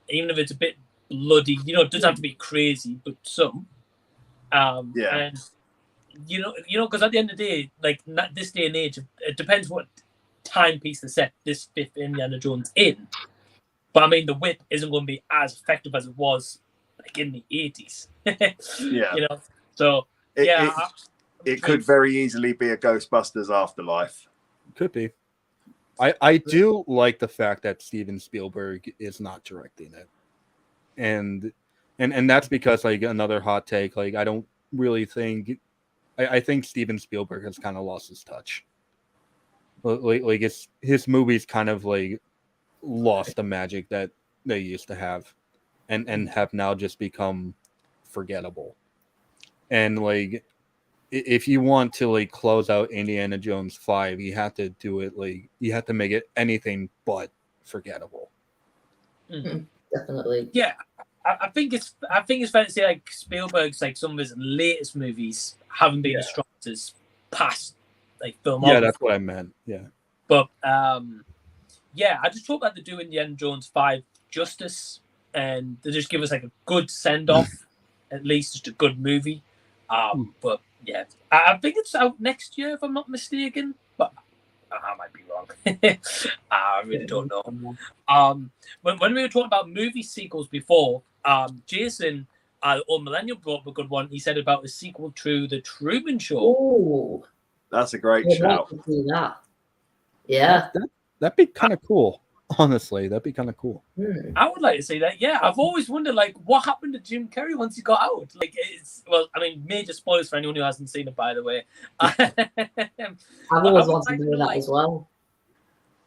A: even if it's a bit bloody, it doesn't have to be crazy, but some. And because at the end of the day, like this day and age, it depends what timepiece they set this 5th Indiana Jones in. But I mean, the whip isn't going to be as effective as it was like in the 80s.
B: Yeah.
A: You know, so
B: It,
A: yeah,
B: it could very easily be a Ghostbusters Afterlife.
D: Could be. I do like the fact that Steven Spielberg is not directing it, and that's because, like, another hot take, like, I don't really think I think Steven Spielberg has kind of lost his touch. Like his movies kind of like lost the magic that they used to have, and have now just become forgettable. And like, if you want to like close out Indiana Jones 5, you have to do it like, you have to make it anything but forgettable.
C: Definitely.
A: Yeah, I think it's fair to say like Spielberg's like some of his latest movies haven't been as strong as his past like filmography.
D: Yeah, that's what I meant. Yeah.
A: But yeah, I just hope that they do Indiana Jones 5 justice, and they just give us like a good send off, at least just a good movie. But yeah, I think it's out next year if I'm not mistaken, but I might be wrong. I really don't know. When we were talking about movie sequels before, Jason, old Millennial, brought up a good one. He said about a sequel to The Truman Show.
C: Oh,
B: That's a great
C: I'd
B: shout.
C: like to see that. Yeah.
D: That'd be kind of cool. Honestly, that'd be kind of cool.
A: I would like to see that. Yeah, I've always wondered, like, what happened to Jim Carrey once he got out? Like, I mean, major spoilers for anyone who hasn't seen it, by the way.
C: I've always wanted to do that as well.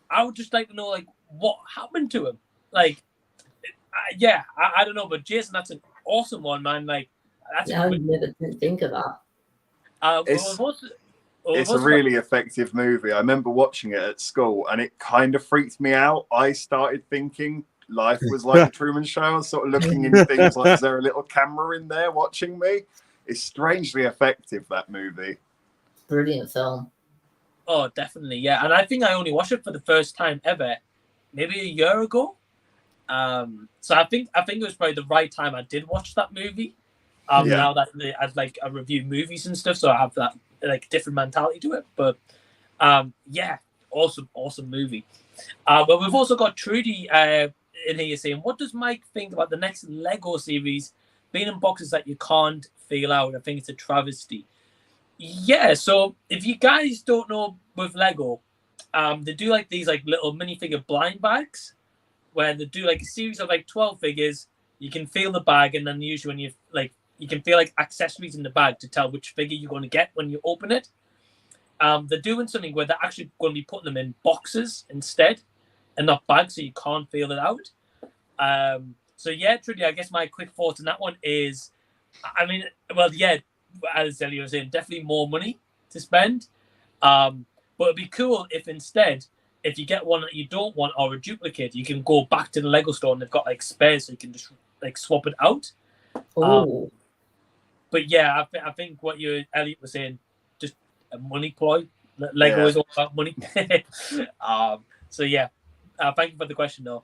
A: I would just like to know, like, what happened to him? Like, yeah, I don't know, but Jason, that's an awesome one, man. Like, that's
C: I never didn't think of that.
B: It's a really effective movie. I remember watching it at school, and it kind of freaked me out. I started thinking life was like the Truman Show. I was sort of looking into things like, is there a little camera in there watching me? It's strangely effective, that movie.
C: Brilliant film.
A: Oh, definitely, yeah. And I think I only watched it for the first time ever, maybe a year ago. So I think it was probably the right time I did watch that movie. Now that I review movies and stuff, so I have that like different mentality to it. But yeah, awesome movie. But we've also got Trudy in here saying, what does Mike think about the next Lego series being in boxes that you can't feel out? I think it's a travesty. Yeah, so if you guys don't know, with Lego, they do like these like little minifigure blind bags where they do like a series of like 12 figures. You can feel the bag, and then usually when you can feel like accessories in the bag to tell which figure you're going to get when you open it. They're doing something where they're actually going to be putting them in boxes instead and not bags, so you can't feel it out. So yeah, Trudy, I guess my quick thoughts on that one is, I mean, well, yeah, as Elliot was saying, definitely more money to spend. But it'd be cool if instead, if you get one that you don't want or a duplicate, you can go back to the Lego store and they've got like spares, so you can just like swap it out. But yeah, I think what Elliot was saying, just a money ploy. Lego is all about money. So yeah, thank you for the question though.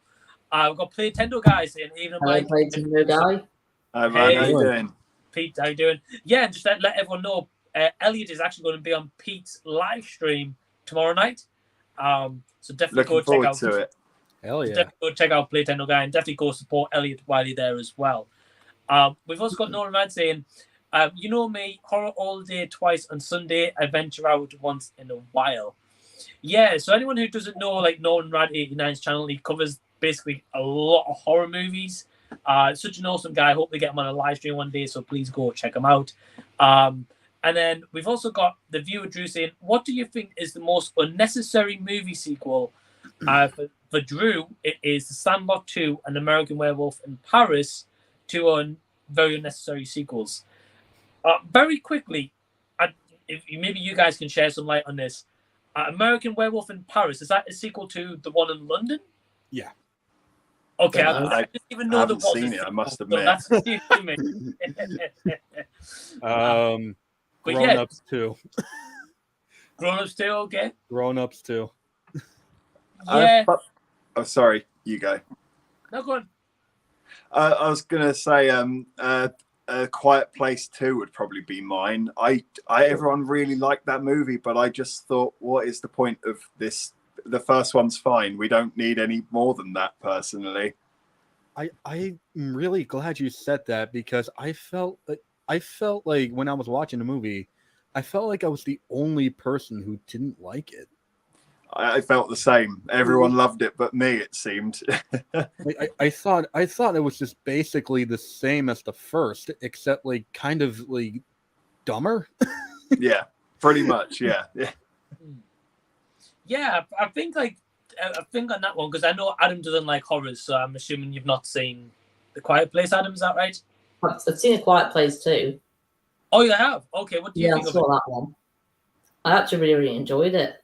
A: We've got Playtendo guys saying, even Mike.
C: Playtendo guy.
B: Hi, man. How you doing?
A: Pete, how you doing? Yeah, just let everyone know, Elliot is actually going to be on Pete's live stream tomorrow night. So definitely go check out
B: it.
D: Hell yeah.
A: Definitely go check out Playtendo guy, and definitely go support Elliot while you're there as well. We've also got Nolan Rad saying, you know me, horror all day, twice on Sunday, I venture out once in a while. Yeah, so anyone who doesn't know, like Nolan Rad 89's channel, he covers basically a lot of horror movies. Such an awesome guy. I hope they get him on a live stream one day, so please go check him out. And then we've also got the viewer Drew saying, what do you think is the most unnecessary movie sequel? For Drew, it is The Sandlot 2 and American Werewolf in Paris, two very unnecessary sequels. Very quickly, if maybe you guys can share some light on this. American Werewolf in Paris, is that a sequel to the one in London?
D: Yeah.
A: Okay, I didn't even know there was
B: seen it, I must admit.
A: So that's new to me.
D: Grown-ups too.
A: Grown-ups too, okay.
D: Grown-ups too.
A: Yeah.
B: Oh, sorry, you go.
A: No, go on.
B: I was gonna say, A Quiet Place 2 would probably be mine. Everyone really liked that movie, but I just thought, what is the point of this the first one's fine. We don't need any more than that, personally.
D: I'm really glad you said that, because I felt like when I was watching the movie, I felt like I was the only person who didn't like it.
B: I felt the same. Everyone loved it, but me, it seemed.
D: I thought it was just basically the same as the first, except like kind of like dumber.
B: Yeah, pretty much. Yeah.
A: Yeah, I think on that one, because I know Adam doesn't like horrors, so I'm assuming you've not seen The Quiet Place, Adam. Is that right?
C: I've seen A Quiet Place too.
A: Oh, you have? Okay, what do you
C: Yeah, I
A: think of
C: saw
A: it?
C: that one. I actually really enjoyed it.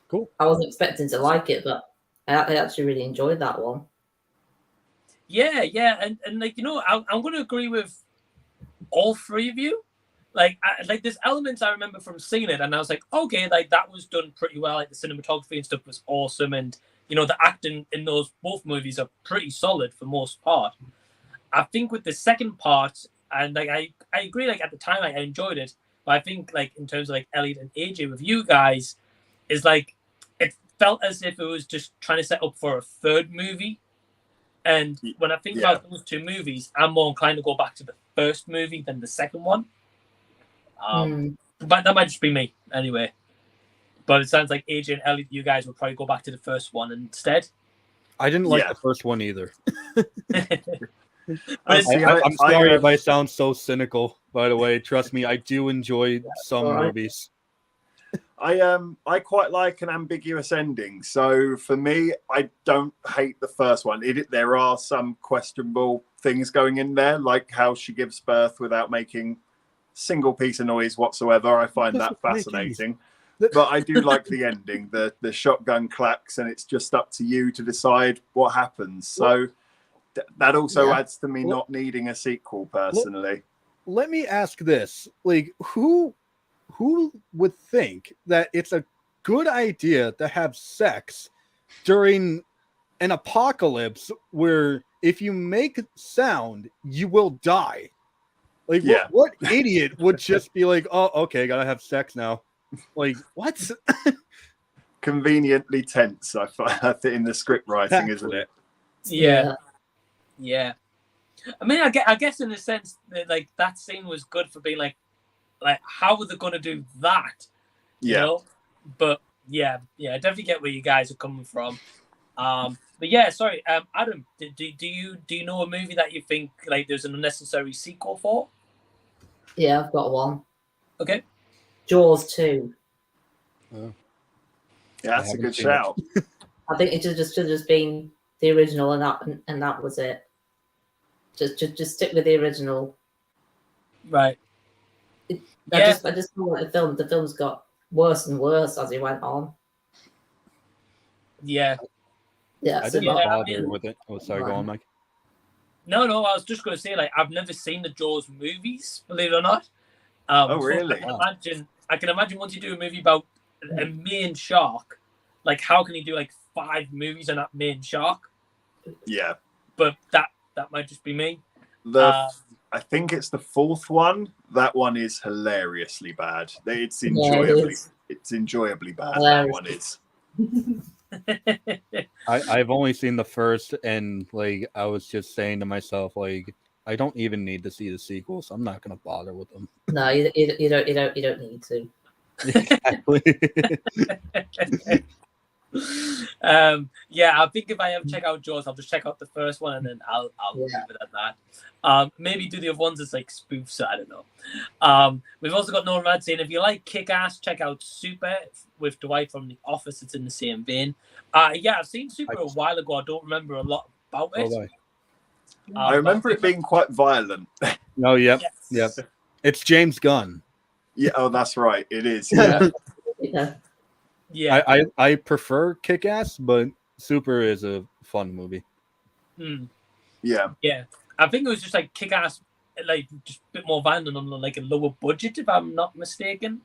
D: Cool.
C: I wasn't expecting to like it, but I actually really enjoyed that one.
A: Yeah, and like, you know, I'm going to agree with all three of you. Like, there's elements I remember from seeing it, and I was like, okay, like that was done pretty well. Like the cinematography and stuff was awesome, and you know the acting in those both movies are pretty solid for most part. I think with the second part, and like I agree, like at the time I enjoyed it, but I think like in terms of like Elliot and AJ with you guys, is like it felt as if it was just trying to set up for a third movie. And when I think about those two movies, I'm more inclined to go back to the first movie than the second one. But that might just be me anyway. But it sounds like AJ and Elliot, you guys will probably go back to the first one instead.
D: I didn't like the first one either.
A: I'm
D: sorry if I sound so cynical, by the way. Trust me, I do enjoy some movies.
B: I quite like an ambiguous ending. So for me, I don't hate the first one. There are some questionable things going in there, like how she gives birth without making single piece of noise whatsoever. I find that fascinating. But I do like the ending. The shotgun clacks, and it's just up to you to decide what happens. So that also adds to me not needing a sequel, personally.
D: Let me ask this: like, who would think that it's a good idea to have sex during an apocalypse where if you make sound, you will die? Like, what idiot would just be like, oh, okay, gotta have sex now? Like, what?
B: Conveniently tense, I find, in the script writing, isn't it?
A: Yeah. I mean, I guess in a sense that like that scene was good for being like how are they going to do that? You know? But yeah, I definitely get where you guys are coming from. But yeah, sorry, Adam, do you know a movie that you think like there's an unnecessary sequel for?
C: Yeah, I've got one.
A: Okay.
C: Jaws 2.
B: Yeah, that's a good shout.
C: I think it should just been the original, and that was it. Just stick with the original.
A: Right.
C: I just feel like the film's got worse and worse as it went on.
A: Yeah.
D: I didn't bother with it. Oh, sorry, go on, Mike.
A: No, I was just going to say, like, I've never seen the Jaws movies, believe it or not.
B: Really?
A: I can imagine once you do a movie about a main shark, like, how can you do, like, 5 movies on that main shark?
B: Yeah.
A: But that might just be me.
B: I think it's the 4th one. That one is hilariously bad. It's enjoyably bad. That one is.
D: I've only seen the first, and like I was just saying to myself, like I don't even need to see the sequels. I'm not gonna bother with them.
C: No, you don't need to.
D: Exactly.
A: I think if I ever check out Jaws, I'll just check out the first one and then I'll leave it at that. Maybe do the other ones as like spoofs. I don't know. We've also got Norman saying if you like Kick-Ass, check out Super with Dwight from The Office. It's in the same vein. I've seen Super a while ago. I don't remember a lot about it.
B: I remember it being quite violent.
D: Oh, yep. It's James Gunn.
B: Yeah. Oh, that's right. It is.
C: Yeah.
D: I prefer Kick-Ass, but Super is a fun movie.
B: Yeah.
A: I think it was just like Kick-Ass, like just a bit more violent on like a lower budget, if I'm not mistaken.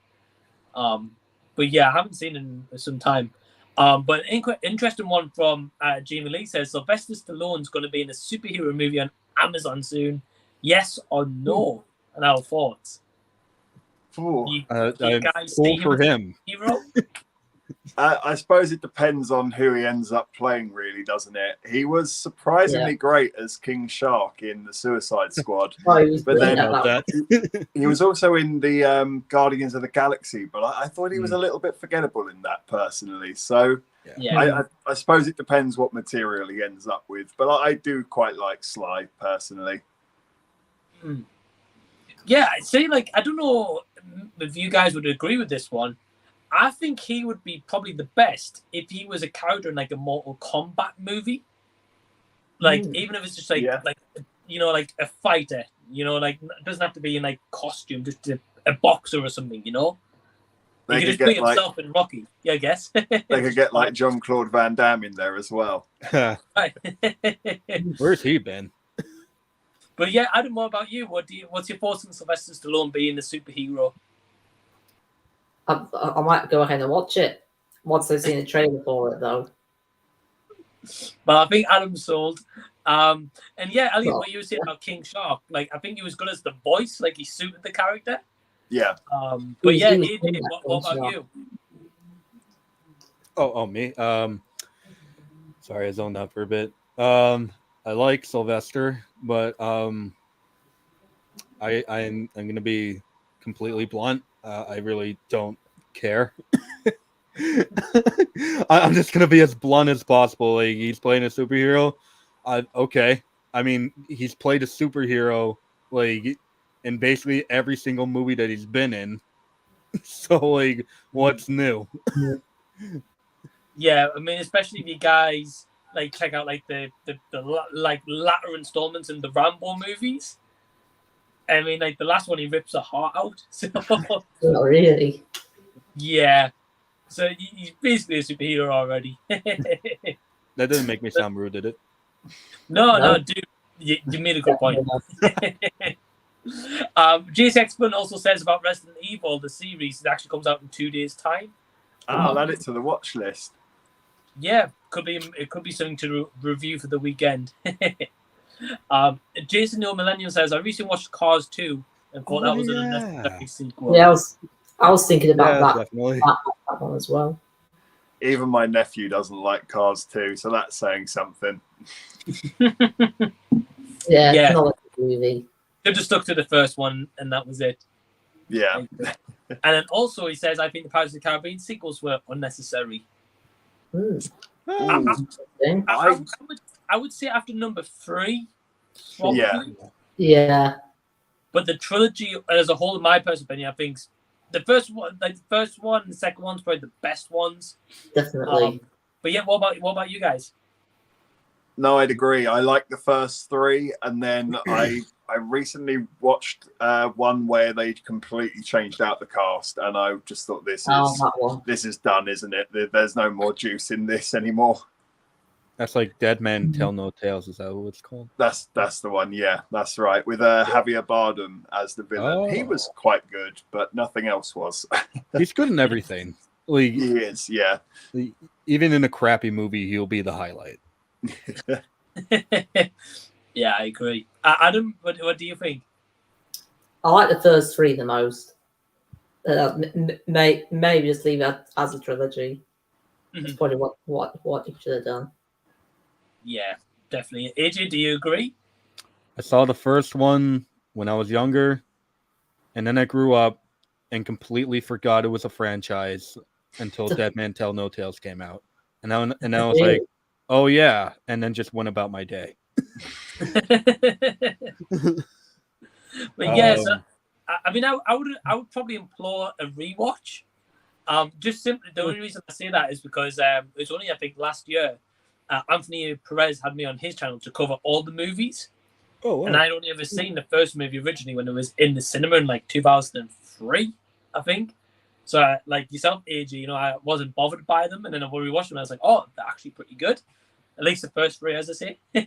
A: But yeah, I haven't seen it in some time. But an interesting one from Jamie Lee says Sylvester Stallone's going to be in a superhero movie on Amazon soon. Yes or no? And our thoughts.
B: You
A: guys see
D: for him.
A: Hero?
B: I suppose it depends on who he ends up playing, really, doesn't it? He was surprisingly great as King Shark in the Suicide Squad,
C: Oh, he was
B: but then
C: that.
B: he was also in the Guardians of the Galaxy. But I thought he was a little bit forgettable in that, personally. So I suppose it depends what material he ends up with. But I do quite like Sly, personally.
A: Yeah, see, like, I don't know if you guys would agree with this one. I think he would be probably the best if he was a character in like a Mortal Kombat movie. Like, even if it's just like, like, you know, like a fighter, you know, like, it doesn't have to be in like costume, just a boxer or something, you know? He could just be himself in Rocky, I guess. They
B: could get like Jean-Claude Van Damme in there as well.
D: Where's he been?
A: But yeah, Adam, what about you? What's your thoughts on Sylvester Stallone being a superhero?
C: I might go ahead and watch it once I've seen a trailer for it, though.
A: Well, I think Adam's sold. And yeah, Elliot, what you were saying about King Shark, like, I think he was good as the voice, like he suited the character.
B: Yeah.
A: But yeah, AJ, what about you?
D: Oh, me. Sorry, I zoned out for a bit. I like Sylvester, but I'm gonna be completely blunt. I really don't care. I'm just gonna be as blunt as possible. Like, he's playing a superhero. Okay. I mean, he's played a superhero like in basically every single movie that he's been in. So, like, what's new?
A: Yeah, I mean, especially if you guys like check out like the like latter installments in the Rambo movies. I mean, like the last one, he rips a heart out. So,
C: not really.
A: Yeah. So he's basically a superhero already.
D: That didn't make me sound rude, did it?
A: No, dude. You made a good point. Jason Exponent also says about Resident Evil, the series, it actually comes out in 2 days' time.
B: I'll add it to the watch list.
A: Yeah, it could be something to review for the weekend. Jason No Millennium says, I recently watched Cars 2 and thought that was an unnecessary sequel.
C: Yeah, I was thinking about that,
D: definitely.
C: that one as well.
B: Even my nephew doesn't like Cars 2, so that's saying something.
C: Yeah. Not like a movie.
A: They just stuck to the first one, and that was it.
B: Yeah.
A: And then also he says, I think the Pirates of the Caribbean sequels were unnecessary. I would say after number 3, probably.
C: Yeah.
A: But the trilogy as a whole, in my personal opinion, I think the first one, and the second one's probably the best ones.
C: Definitely.
A: But yeah, what about you guys?
B: No, I'd agree. I like the first 3, and then I recently watched one where they completely changed out the cast, and I just thought this is done, isn't it? There's no more juice in this anymore.
D: That's like Dead Men Tell No Tales. Is that what it's called?
B: That's the one. Yeah, that's right. With Javier Bardem as the villain. He was quite good, but nothing else was.
D: He's good in everything. Like,
B: he is. Yeah.
D: Even in a crappy movie, he'll be the highlight.
A: Yeah, I agree. Adam, what do you think?
C: I like the first 3 the most. Maybe just leave it as a trilogy. That's probably what you should have done.
A: Yeah, definitely. AJ, do you agree?
D: I saw the first one when I was younger, and then I grew up and completely forgot it was a franchise until Dead Man Tell No Tales came out. And I was like, oh yeah, and then just went about my day.
A: But yes, I mean, I would probably implore a rewatch. Just simply, the only reason I say that is because it was only, I think, last year, Anthony Perez had me on his channel to cover all the movies. Oh, wow. And I'd only ever seen the first movie originally when it was in the cinema in like 2003, I think. So, like yourself, AJ, you know, I wasn't bothered by them, and then when we watched them, I was like, oh, they're actually pretty good. At least the first 3, as I say. And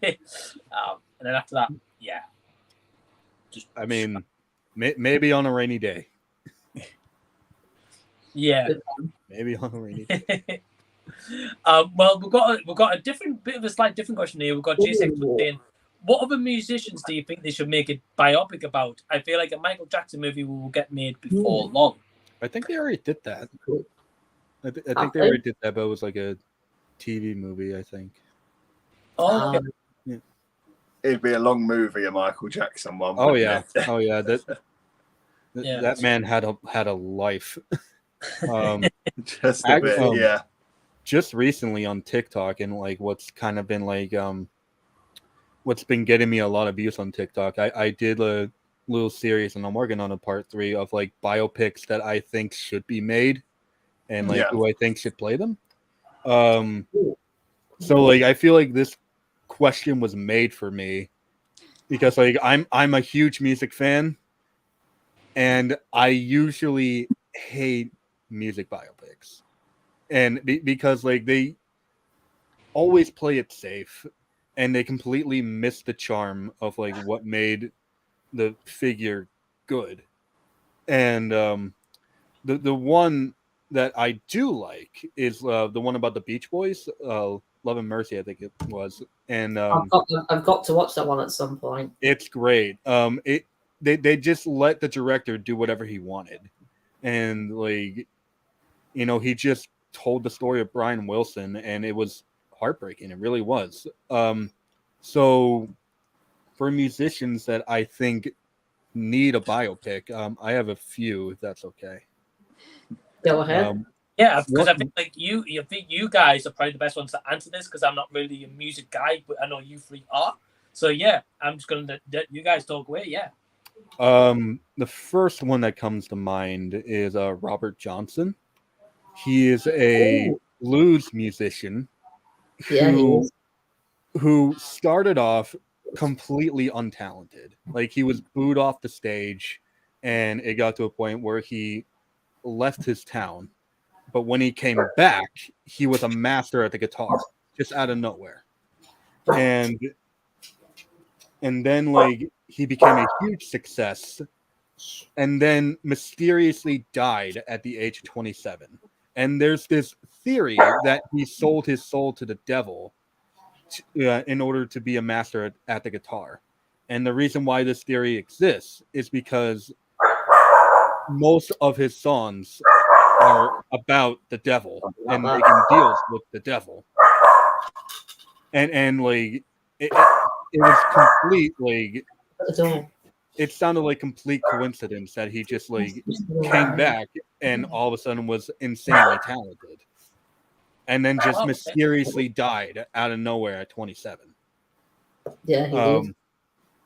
A: then after that, yeah.
D: I mean, maybe on a rainy day.
A: Yeah.
D: Maybe on a rainy day.
A: Well, we've got a slight different question here. We've got Jason saying, what other musicians do you think they should make a biopic about? I feel like a Michael Jackson movie will get made before long.
D: I think they already did that. I think they already did that, but it was like a TV movie, I think.
A: Oh, okay.
B: It'd be a long movie, a Michael Jackson one.
D: Oh
B: wouldn't
D: yeah,
B: it?
D: oh yeah.
A: Yeah.
D: That man had a life.
B: Just a bit, yeah.
D: Just recently on TikTok, and like what's kind of been like what's been getting me a lot of views on TikTok. I did a little series, and I'm working on a part 3 of like biopics that I think should be made, and like who I think should play them. So like I feel like this question was made for me because like I'm a huge music fan, and I usually hate music biopics, and because like they always play it safe, and they completely miss the charm of like what made the figure good. And the one that I do like is the one about the Beach Boys, Love and Mercy, I think it was. And
C: I've got to watch that one at some point.
D: It's great. They just let the director do whatever he wanted, and like, you know, he just told the story of Brian Wilson, and it was heartbreaking. It really was. So for musicians that I think need a biopic, I have a few, if that's okay.
C: Go ahead.
A: Yeah, because I think like you think you guys are probably the best ones to answer this, because I'm not really a music guy, but I know you three are. So yeah, I'm just gonna let you guys talk away. Yeah.
D: The first one that comes to mind is Robert Johnson. He is a blues musician who started off completely untalented. Like, he was booed off the stage, and it got to a point where he left his town. But when he came back, he was a master at the guitar, just out of nowhere. And then like he became a huge success, and then mysteriously died at the age of 27. And there's this theory that he sold his soul to the devil in order to be a master at the guitar. And the reason why this theory exists is because most of his songs are about the devil and making deals with the devil. And like it was complete, like, it sounded like complete coincidence that he just like came back and all of a sudden was insanely talented, and then just mysteriously died out of nowhere at 27.
C: Yeah, he did.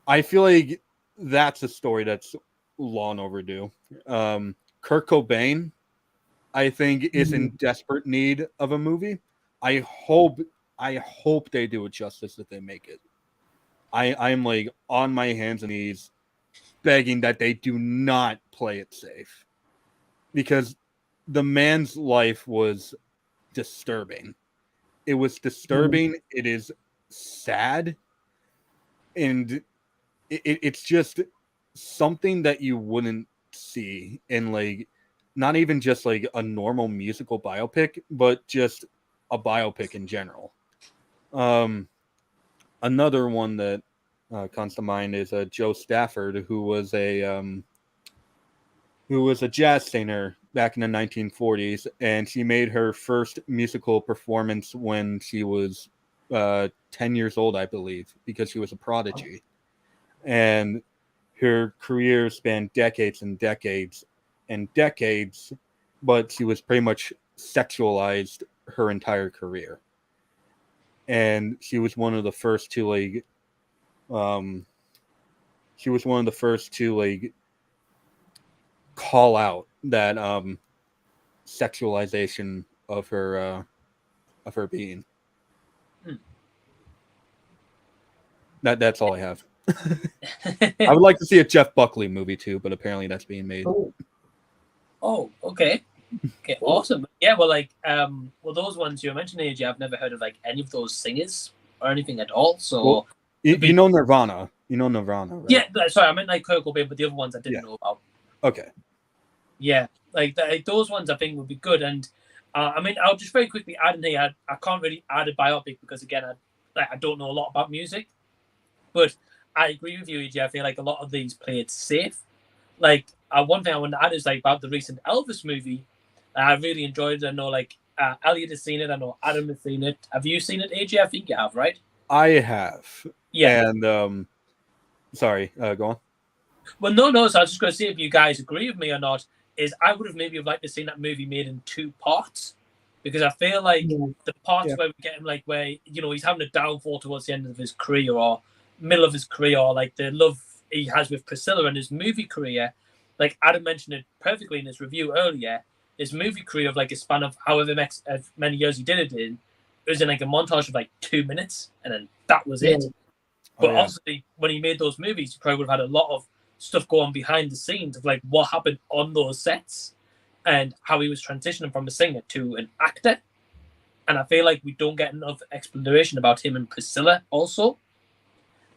D: I feel like that's a story that's long overdue. Kurt Cobain, I think, is in desperate need of a movie. I hope they do it justice if they make it. I'm like on my hands and knees begging that they do not play it safe, because the man's life was disturbing. It was disturbing. It is sad, and it's just something that you wouldn't see in, like, not even just like a normal musical biopic, but just a biopic in general. Another one that comes to mind is Joe Stafford, who was a jazz singer back in the 1940s, and she made her first musical performance when she was 10 years old, I believe, because she was a prodigy. And her career spanned decades and decades and decades, but she was pretty much sexualized her entire career. And she was one of the first to like call out that sexualization of her being. That's all I have. I would like to see a Jeff Buckley movie too, but apparently that's being made.
A: Oh, okay. Okay, awesome. Yeah, well, like, those ones you mentioned, AJ, I've never heard of like any of those singers or anything at all. So,
D: well, you know Nirvana. You know Nirvana, right?
A: Yeah, sorry, I meant like Kurt Cobain, but the other ones I didn't know about.
D: Okay.
A: Yeah, like those ones I think would be good. And I mean, I'll just very quickly add in here. I can't really add a biopic because again, I don't know a lot about music. But I agree with you, AJ. I feel like a lot of these play it safe. Like, one thing I want to add is like about the recent Elvis movie. I really enjoyed it. I know like Elliot has seen it. I know Adam has seen it. Have you seen it, AJ? I think you have, right?
D: I have.
A: Yeah.
D: And sorry, go on.
A: Well, no. So I was just going to see if you guys agree with me or not. Is I would have maybe liked to seen that movie made in 2 parts, because I feel like the parts where we get him like where he's having a downfall towards the end of his career or middle of his career, or like the love he has with Priscilla and his movie career. Like Adam mentioned it perfectly in his review earlier. His movie career of like a span of however many years he did it in, it was in like a montage of like 2 minutes, and then that was it. But obviously, when he made those movies, he probably would have had a lot of stuff going behind the scenes of like what happened on those sets and how he was transitioning from a singer to an actor. And I feel like we don't get enough exploration about him and Priscilla also.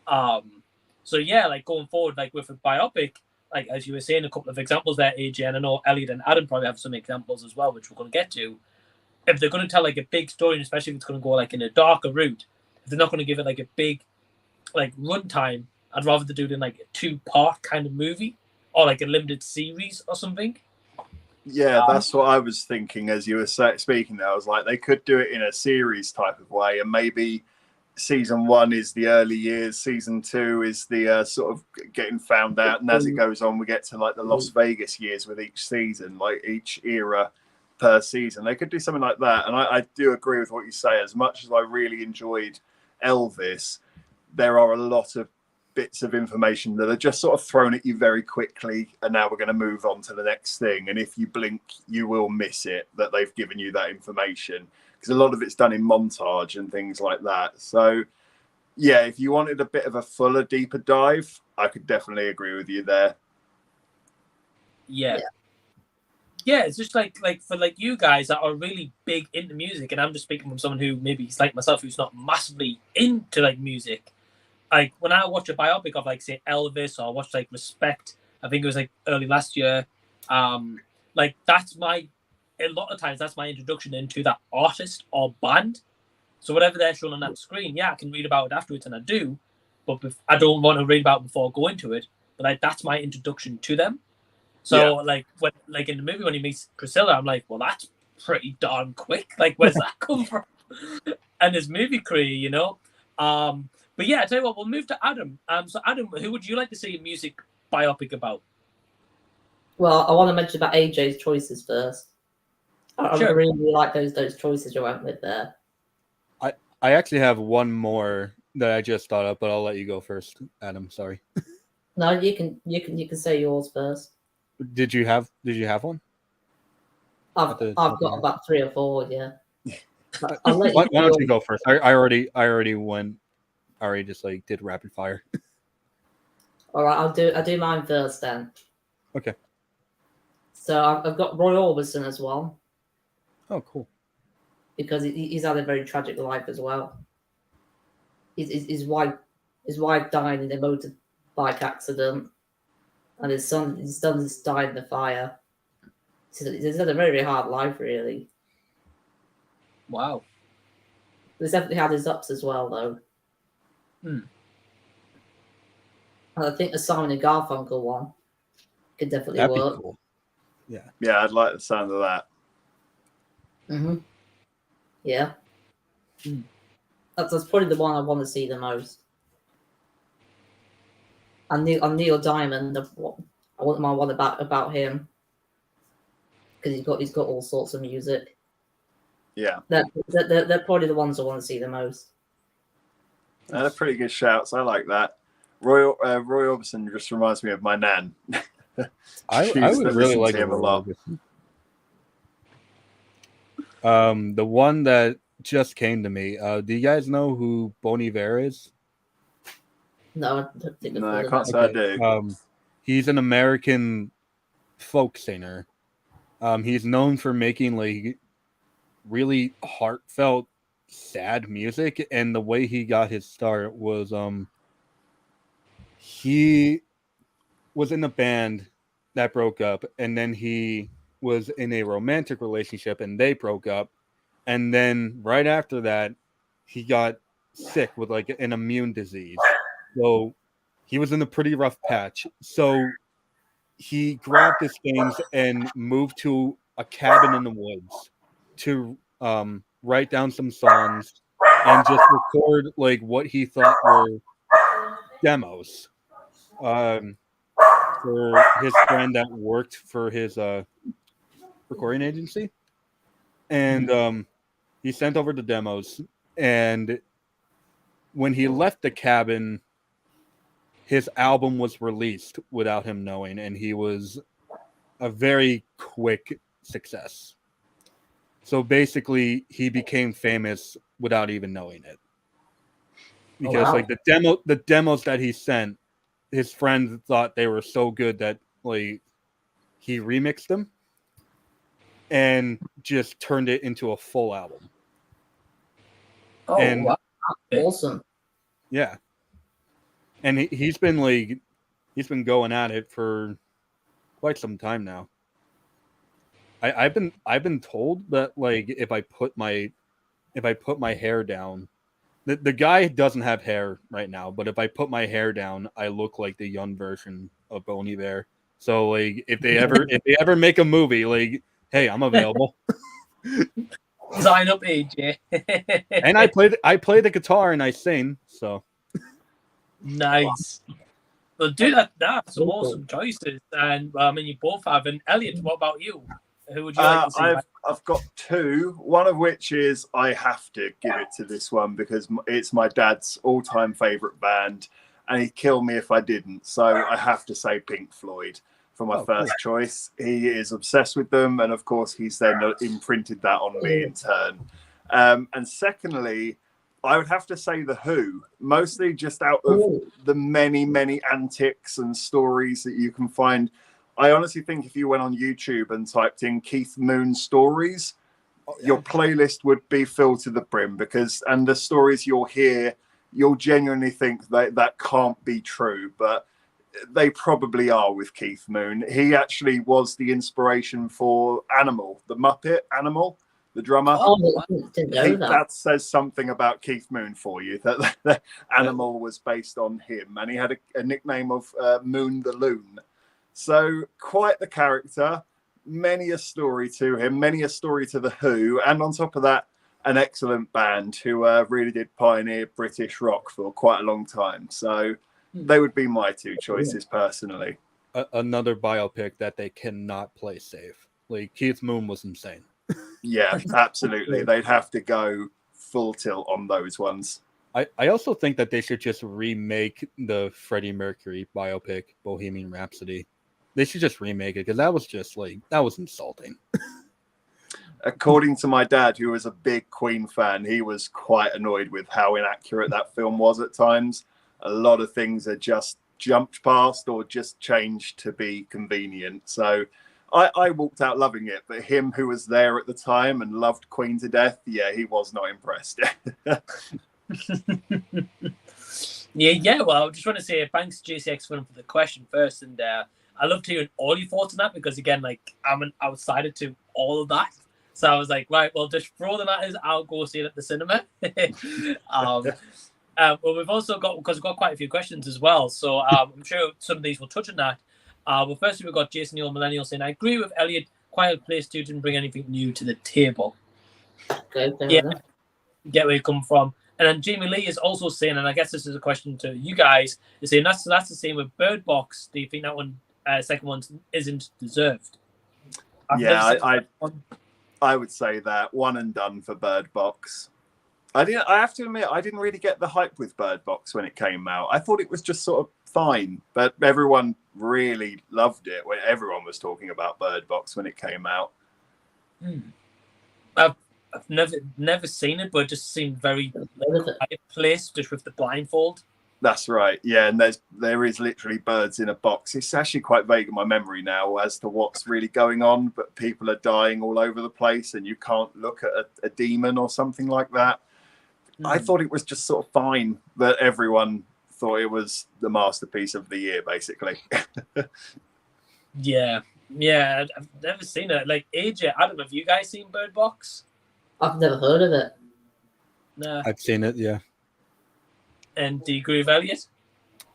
A: So yeah, like going forward, like with a biopic, like as you were saying, a couple of examples there, AJ, and I know Elliot and Adam probably have some examples as well, which we're going to get to. If they're going to tell like a big story, and especially if it's going to go like in a darker route, if they're not going to give it like a big like runtime, I'd rather they do it in like a 2-part kind of movie or like a limited series or something.
B: Yeah, that's what I was thinking as you were speaking there. I was like, they could do it in a series type of way, and maybe season 1 is the early years, season 2 is the sort of getting found out, and as it goes on, we get to like the Las Vegas years with each season, like each era per season. They could do something like that, and I do agree with what you say. As much as I really enjoyed Elvis, there are a lot of bits of information that are just sort of thrown at you very quickly, and now we're going to move on to the next thing, and if you blink you will miss it that they've given you that information, because a lot of it's done in montage and things like that. So yeah, if you wanted a bit of a fuller, deeper dive, I could definitely agree with you there.
A: Yeah, it's just like for like you guys that are really big into music, and I'm just speaking from someone who maybe is like myself, who's not massively into like music. Like when I watch a biopic of like say Elvis, or watch like Respect, I think it was like early last year. Like a lot of times that's my introduction into that artist or band. So whatever they're showing on that screen, yeah, I can read about it afterwards, and I do, but I don't want to read about it before going to it. But like that's my introduction to them. So like when like in the movie when he meets Priscilla, I'm like, well, that's pretty darn quick. Like where's that come from? And his movie career. But yeah, I tell you what, we'll move to Adam. So Adam, who would you like to see a music biopic about?
C: Well, I want to mention about AJ's choices first. I really like those choices you went with there.
D: I actually have one more that I just thought of, but I'll let you go first, Adam. Sorry.
C: No, you can say yours first.
D: Did you have one?
C: I've got about 3 or 4. Yeah.
D: Why don't you go first? I already went. I already just like did rapid fire.
C: All right, I'll do mine first then.
D: Okay.
C: So I've got Roy Orbison as well.
D: Oh, cool.
C: Because he's had a very tragic life as well. His wife died in a motorbike accident, and his son died in the fire. So he's had a very, very hard life, really.
A: Wow.
C: He's definitely had his ups as well, though. And I think the Simon and Garfunkel one could definitely work.
D: Be cool.
B: Yeah, I'd like the sound of that.
C: Yeah. That's probably the one I want to see the most. And Neil Diamond, I wouldn't mind one about him, because he's got all sorts of music.
B: Yeah,
C: they're probably the ones I want to see the most.
B: They're pretty good shouts. I like that. Roy Orbison just reminds me of my nan.
D: I would really like him a lot. The one that just came to me. Do you guys know who Bon Iver is?
C: No, I don't think
B: I can't say I do.
D: He's an American folk singer. He's known for making like really heartfelt, sad music, and the way he got his start was he was in a band that broke up, and then he was in a romantic relationship and they broke up, and then right after that he got sick with like an immune disease, so he was in a pretty rough patch. So he grabbed his things and moved to a cabin in the woods to write down some songs and just record like what he thought were demos for his friend that worked for his recording agency. And he sent over the demos, and when he left the cabin, his album was released without him knowing, and he was a very quick success. So basically, he became famous without even knowing it, because like the demos that he sent, his friends thought they were so good that like he remixed them and just turned it into a full album.
C: Oh,
D: and
C: wow. Awesome.
D: Yeah. And he's been going at it for quite some time now. I've been told that like if I put my hair down, the guy doesn't have hair right now, but if I put my hair down, I look like the young version of Bon Iver. So like if they ever make a movie, like, hey, I'm available.
A: Sign up, AJ.
D: And I play the guitar and I sing, so
A: nice. Well, do that. That's some awesome choices, and I mean, you both have. And Elliot, what about you? Who would you like to see?
B: I've got two. One of which is I have to give it to this one because it's my dad's all-time favorite band, and he'd kill me if I didn't. So I have to say Pink Floyd for my first choice. He is obsessed with them, and of course, he's then imprinted that on me in turn. And secondly, I would have to say The Who, mostly just out of the many, many antics and stories that you can find. I honestly think if you went on YouTube and typed in Keith Moon stories, your playlist would be filled to the brim and the stories you'll hear, you'll genuinely think that can't be true, but they probably are with Keith Moon. He actually was the inspiration for Animal, the Muppet Animal. The drummer. That says something about Keith Moon for you. That Animal was based on him, and he had a nickname of Moon the Loon. So quite the character. Many a story to him. Many a story to The Who, and on top of that, an excellent band who really did pioneer British rock for quite a long time. So they would be my two choices personally.
D: Another biopic that they cannot play safe. Like Keith Moon was insane.
B: Yeah, absolutely. They'd have to go full tilt on those ones.
D: I also think that they should just remake the Freddie Mercury biopic, Bohemian Rhapsody. They should just remake it because that was insulting.
B: According to my dad, who was a big Queen fan, he was quite annoyed with how inaccurate that film was at times. A lot of things are just jumped past or just changed to be convenient. So I walked out loving it, but him who was there at the time and loved Queen to death, yeah, he was not impressed.
A: Yeah. Well, I just want to say thanks, JCX, for the question first, and I loved hearing all your thoughts on that because again, like I'm an outsider to all of that, so I was like, right, well, just throw them at us. I'll go see it at the cinema. Well, we've also got because we've got quite a few questions as well, so I'm sure some of these will touch on that. Well, firstly, we've got Jason, the old millennial, saying, I agree with Elliot. Quiet Place 2 didn't bring anything new to the table.
C: Okay,
A: yeah, get where you come from. And then Jamie Lee is also saying, and I guess this is a question to you guys, is saying that's the same with Bird Box. Do you think that one, second one, isn't deserved?
B: I would say that one and done for Bird Box. I have to admit, I didn't really get the hype with Bird Box when it came out. I thought it was just sort of fine, but everyone really loved it when everyone was talking about Bird Box when it came out.
A: I've never seen it, but it just seemed very quiet place, just with the blindfold.
B: That's right, yeah, and there is literally birds in a box. It's actually quite vague in my memory now as to what's really going on, but people are dying all over the place, and you can't look at a demon or something like that. I thought it was just sort of fine, but everyone thought it was the masterpiece of the year, basically.
A: Yeah, I've never seen it. Like AJ, Adam, have you guys seen Bird Box?
C: I've never heard of it.
A: No.
D: I've seen it, yeah.
A: And do you agree with Elliot?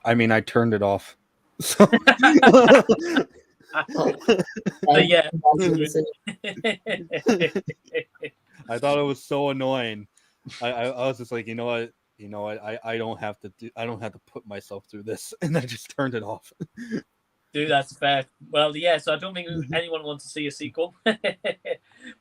D: I mean, I turned it off. So.
A: But yeah.
D: I thought it was so annoying. I was just like, you know what, I don't have to put myself through this, and I just turned it off.
A: Dude, that's fair. Well, yeah. So I don't think anyone wants to see a sequel.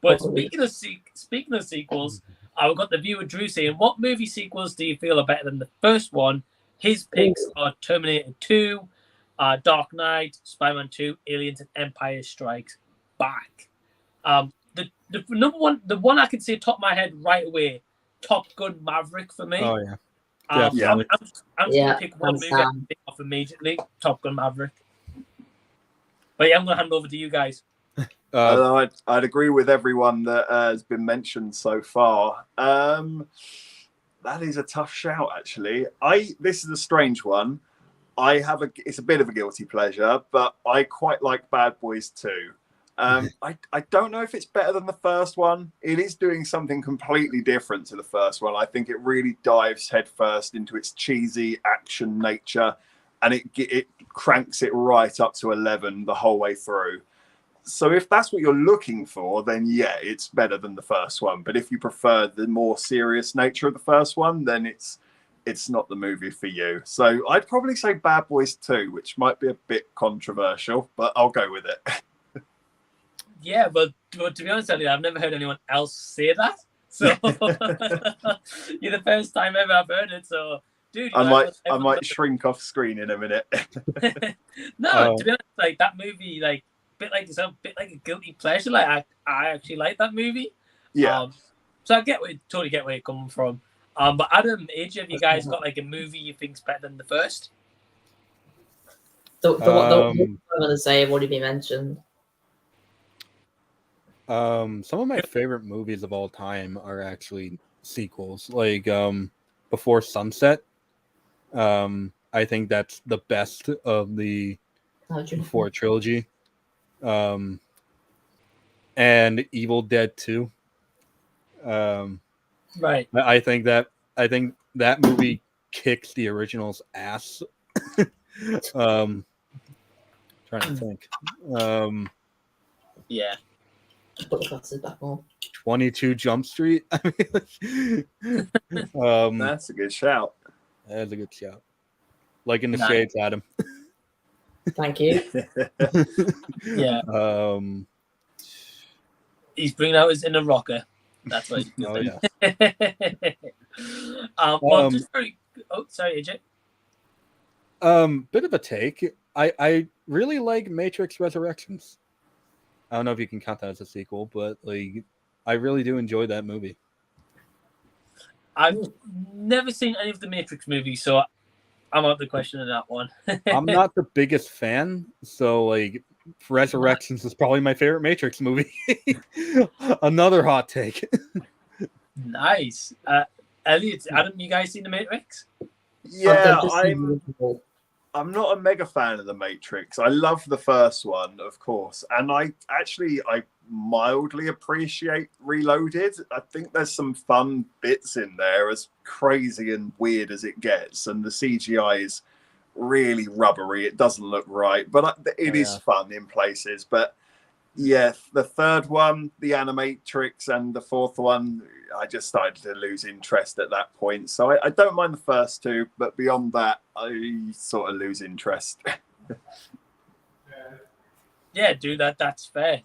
A: But speaking of sequels, I've got the viewer Drew saying, "What movie sequels do you feel are better than the first one?" His picks are Terminator 2, Dark Knight, Spider-Man 2, Aliens, and Empire Strikes Back. The number one, the one I can see top of my head right away, Top Gun Maverick for me.
D: Oh yeah.
A: I'm just gonna pick one movie I can think of immediately, Top Gun Maverick. But yeah, I'm gonna hand over to you guys.
B: I'd agree with everyone that has been mentioned so far. That is a tough shout, actually. This is a strange one. It's a bit of a guilty pleasure, but I quite like Bad Boys 2. I don't know if it's better than the first one. It is doing something completely different to the first one. I think it really dives headfirst into its cheesy action nature, and it cranks it right up to 11 the whole way through. So if that's what you're looking for, then yeah, it's better than the first one. But if you prefer the more serious nature of the first one, then it's not the movie for you. So I'd probably say Bad Boys 2, which might be a bit controversial, but I'll go with it.
A: Yeah, but to be honest, Elliot, I've never heard anyone else say that. So you're the first time ever I've heard it. So, dude,
B: I might shrink off screen in a minute.
A: No, to be honest, like that movie, like bit like a guilty pleasure. Like I actually like that movie.
B: Yeah.
A: So I totally get where you're coming from. But Adam, AJ, have you guys got like a movie you think's better than the first?
C: What I'm gonna say have already been mentioned.
D: Some of my favorite movies of all time are actually sequels, like Before Sunset. I think that's the best of the Before trilogy. And Evil Dead 2.
A: Right.
D: I think that movie kicks the original's ass. Trying to think.
A: Yeah.
C: Put the glasses back on.
D: 22 Jump Street. I mean,
B: that's a good shout.
D: That's a good shout. Like in the Shades, Adam.
C: Thank you.
A: Yeah. He's bringing out his inner rocker. That's what he's doing.
D: Oh, yeah.
A: Sorry, AJ.
D: Bit of a take. I really like Matrix Resurrections. I don't know if you can count that as a sequel, but like I really do enjoy that movie.
A: I've never seen any of the Matrix movies, so I'm out the question of that one.
D: I'm not the biggest fan, so like Resurrections is probably my favorite Matrix movie. Another hot take.
A: Nice. Elliot, Adam, you guys seen the Matrix?
B: Yeah, I'm not a mega fan of the Matrix. I love the first one, of course, and I mildly appreciate Reloaded. I think there's some fun bits in there, as crazy and weird as it gets, and the CGI is really rubbery. It doesn't look right, but it is fun in places. But yeah, the third one, the Animatrix, and the fourth one, I just started to lose interest at that point. So I don't mind the first two, but beyond that, I sort of lose interest.
A: Yeah, dude, that's fair.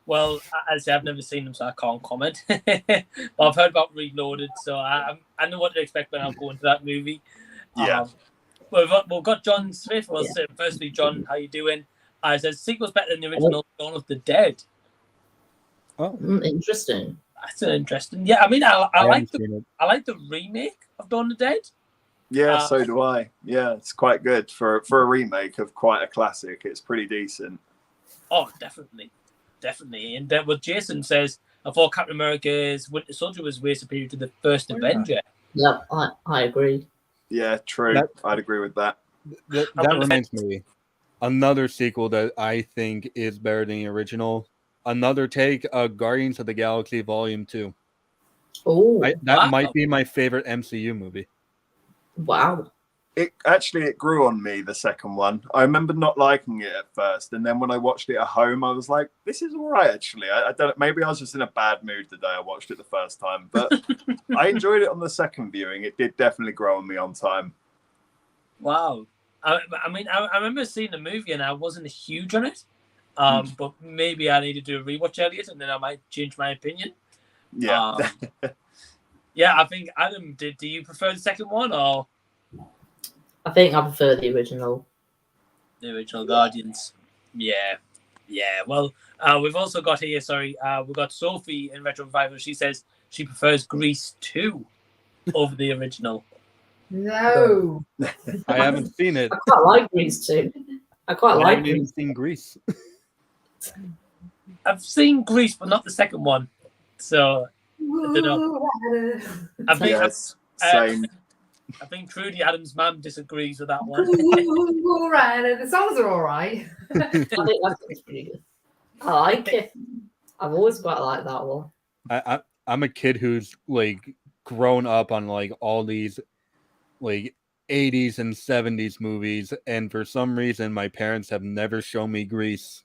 A: Well, as I say, I've never seen them, so I can't comment. But I've heard about Reloaded, so I know what to expect when I go into that movie.
B: Yeah.
A: We've got John Smith. Well, firstly, John, how you doing? It says sequel's better than the original Dawn of the Dead.
D: Oh,
C: interesting.
A: That's interesting. Yeah, I mean, I like the remake of Dawn of the Dead.
B: Yeah, so do I. Yeah, it's quite good for a remake of quite a classic. It's pretty decent.
A: Oh, definitely. And then what Jason says, I thought Captain America's Winter Soldier was way superior to the first Avenger.
C: Yeah, I agree.
B: Yeah, true. I'd agree with that.
D: That reminds me. Another sequel that I think is better than the original. Another take, Guardians of the Galaxy Volume 2.
C: Oh,
D: that might be my favorite MCU movie.
C: Wow.
B: It grew on me, the second one. I remember not liking it at first, and then when I watched it at home, I was like, "This is all right." Actually, I don't. Maybe I was just in a bad mood the day I watched it the first time, but I enjoyed it on the second viewing. It did definitely grow on me on time.
A: Wow. I mean, I remember seeing the movie and I wasn't huge on it. But maybe I need to do a rewatch, Elliot, and then I might change my opinion.
B: Yeah.
A: Yeah, I think Adam, do you prefer the second one or
C: I think I prefer the original.
A: the original Guardians? Yeah. Well, we've also got here. We've got Sophie in Retro Revival. She says she prefers Grease 2 over the original.
E: No.
D: I haven't seen it.
C: I quite like Grease too. I quite
D: I
C: like
D: haven't even
C: Grease.
D: seen Grease.
A: I've seen Grease, but not the second one. So I don't know. I think
B: Yes. Same.
A: I think Trudy Adams' mum disagrees with that one.
E: All right. The songs are all right.
C: I think that's pretty good. I like it. I've always quite liked that one.
D: I'm a kid who's like grown up on like all these like 80s and 70s movies, and for some reason my parents have never shown me Grease.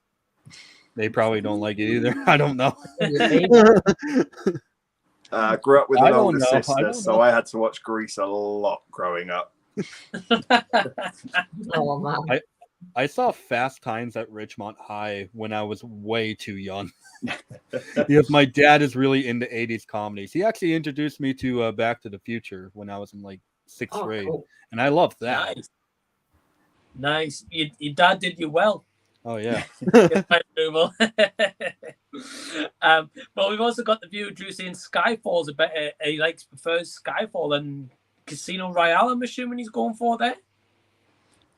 D: They probably don't like it either. I don't know.
B: Grew up with an older
D: I
B: sister,
D: don't
B: so
D: know.
B: I had to watch Grease a lot growing up.
C: Oh man.
D: I saw Fast Times at Richmond High when I was way too young. Because my dad is really into 80s comedies. He actually introduced me to Back to the Future when I was in like 6th grade.
C: Cool.
D: And I loved that.
A: Nice. Your dad did you well.
D: Oh, yeah.
A: Well, we've also got the viewer Drew saying Skyfall's a better. He prefers Skyfall and Casino Royale. I'm assuming he's going for there.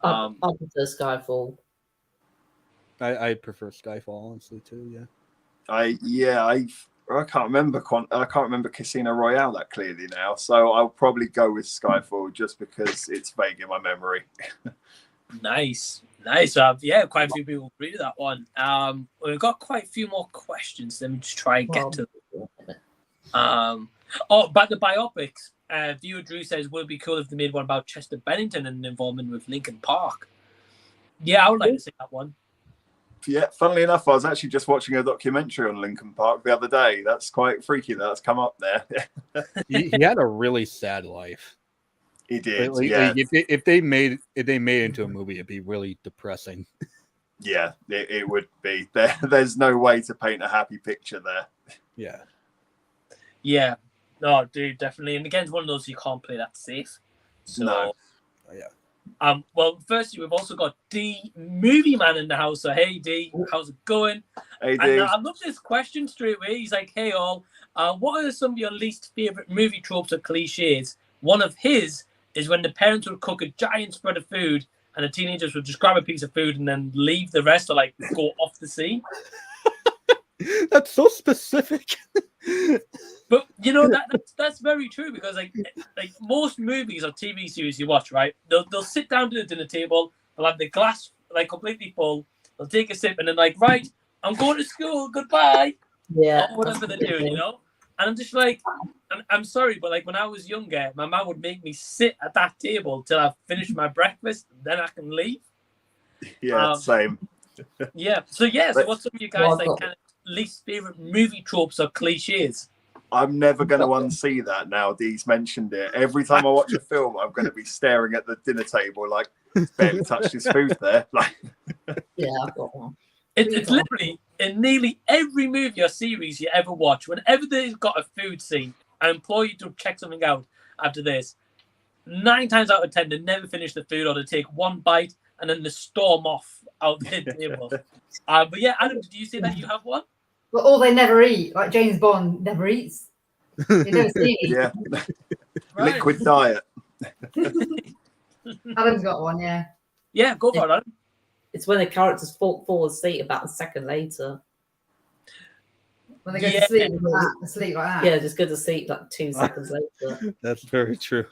C: I prefer Skyfall.
D: I prefer Skyfall, honestly, too. Yeah.
B: I can't remember. I can't remember Casino Royale that clearly now. So I'll probably go with Skyfall just because it's vague in my memory.
A: Nice. Yeah, quite a few people agree with that one. We've got quite a few more questions. Let me just try and get to them. About the biopics. Viewer Drew says, would it be cool if they made one about Chester Bennington and involvement with Linkin Park? Yeah, I would like to see that one.
B: Yeah, funnily enough, I was actually just watching a documentary on Linkin Park the other day. That's quite freaky that's come up there.
D: he had a really sad life.
B: He did.
D: If they made it into a movie, it'd be really depressing.
B: Yeah, it would be. There's no way to paint a happy picture there.
D: Yeah.
A: Yeah. No, dude, definitely. And again, it's one of those you can't play that safe. So,
B: no.
D: Yeah.
A: Well, firstly, we've also got D Movie Man in the house. So, hey, D, how's it going?
B: Hey, D.
A: And I love this question straight away. He's like, hey, all, what are some of your least favorite movie tropes or cliches? One of his is when the parents would cook a giant spread of food and the teenagers would just grab a piece of food and then leave the rest or go off the scene.
D: That's so specific.
A: But that's very true because like most movies or TV series you watch, right? They'll sit down to the dinner table, they'll have the glass completely full, they'll take a sip and then right, I'm going to school, goodbye.
C: Yeah.
A: Or whatever they're doing, And I'm just I'm sorry, but when I was younger, my mum would make me sit at that table till I finished my breakfast, then I can leave.
B: Yeah, same.
A: Yeah. So what's some of you guys kind of least favorite movie tropes or cliches?
B: I'm never going to unsee that now. Dee's mentioned it. Every time I watch a film, I'm going to be staring at the dinner table like barely touched his food there.
C: Yeah, I've got one.
A: It's literally in nearly every movie or series you ever watch. Whenever they've got a food scene, I implore you to check something out after this. 9 times out of 10, they never finish the food or they take one bite and then they storm off out the table. But yeah, Adam, did you say that you have one?
E: Well, or they never eat. Like James Bond never eats. You never see it.
B: Yeah.
A: Right.
B: Liquid diet.
E: Adam's got one, yeah.
A: Yeah, go for it, Adam.
C: It's when the characters fall asleep about a second later.
E: When they go to sleep like that.
C: Yeah, just go to sleep 2 seconds later.
D: That's very true.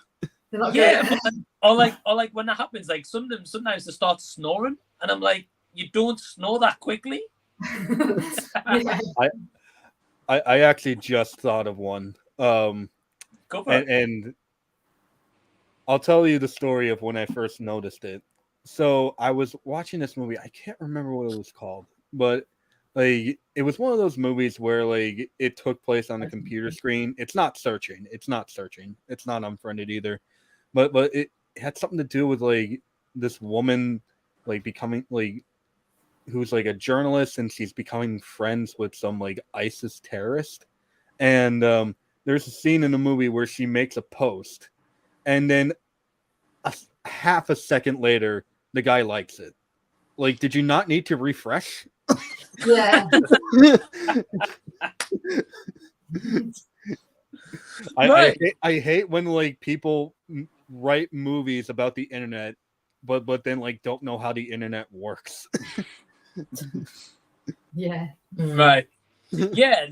E: They're not
A: Yeah, or when that happens, sometimes they start snoring, and I'm like, you don't snore that quickly.
E: Yeah.
D: I actually just thought of one.
A: Go for it.
D: And I'll tell you the story of when I first noticed it. So I was watching this movie. I can't remember what it was called, but like it was one of those movies where like it took place on a computer screen. It's not searching. It's not unfriended either. But it had something to do with like this woman like becoming like who's like a journalist, and she's becoming friends with some like ISIS terrorist. And there's a scene in the movie where she makes a post, and then half a second later, the guy likes it. Like, did you not need to refresh?
E: Yeah.
D: I hate when like people write movies about the internet, but then like don't know how the internet works.
E: Yeah.
A: Right. Yeah,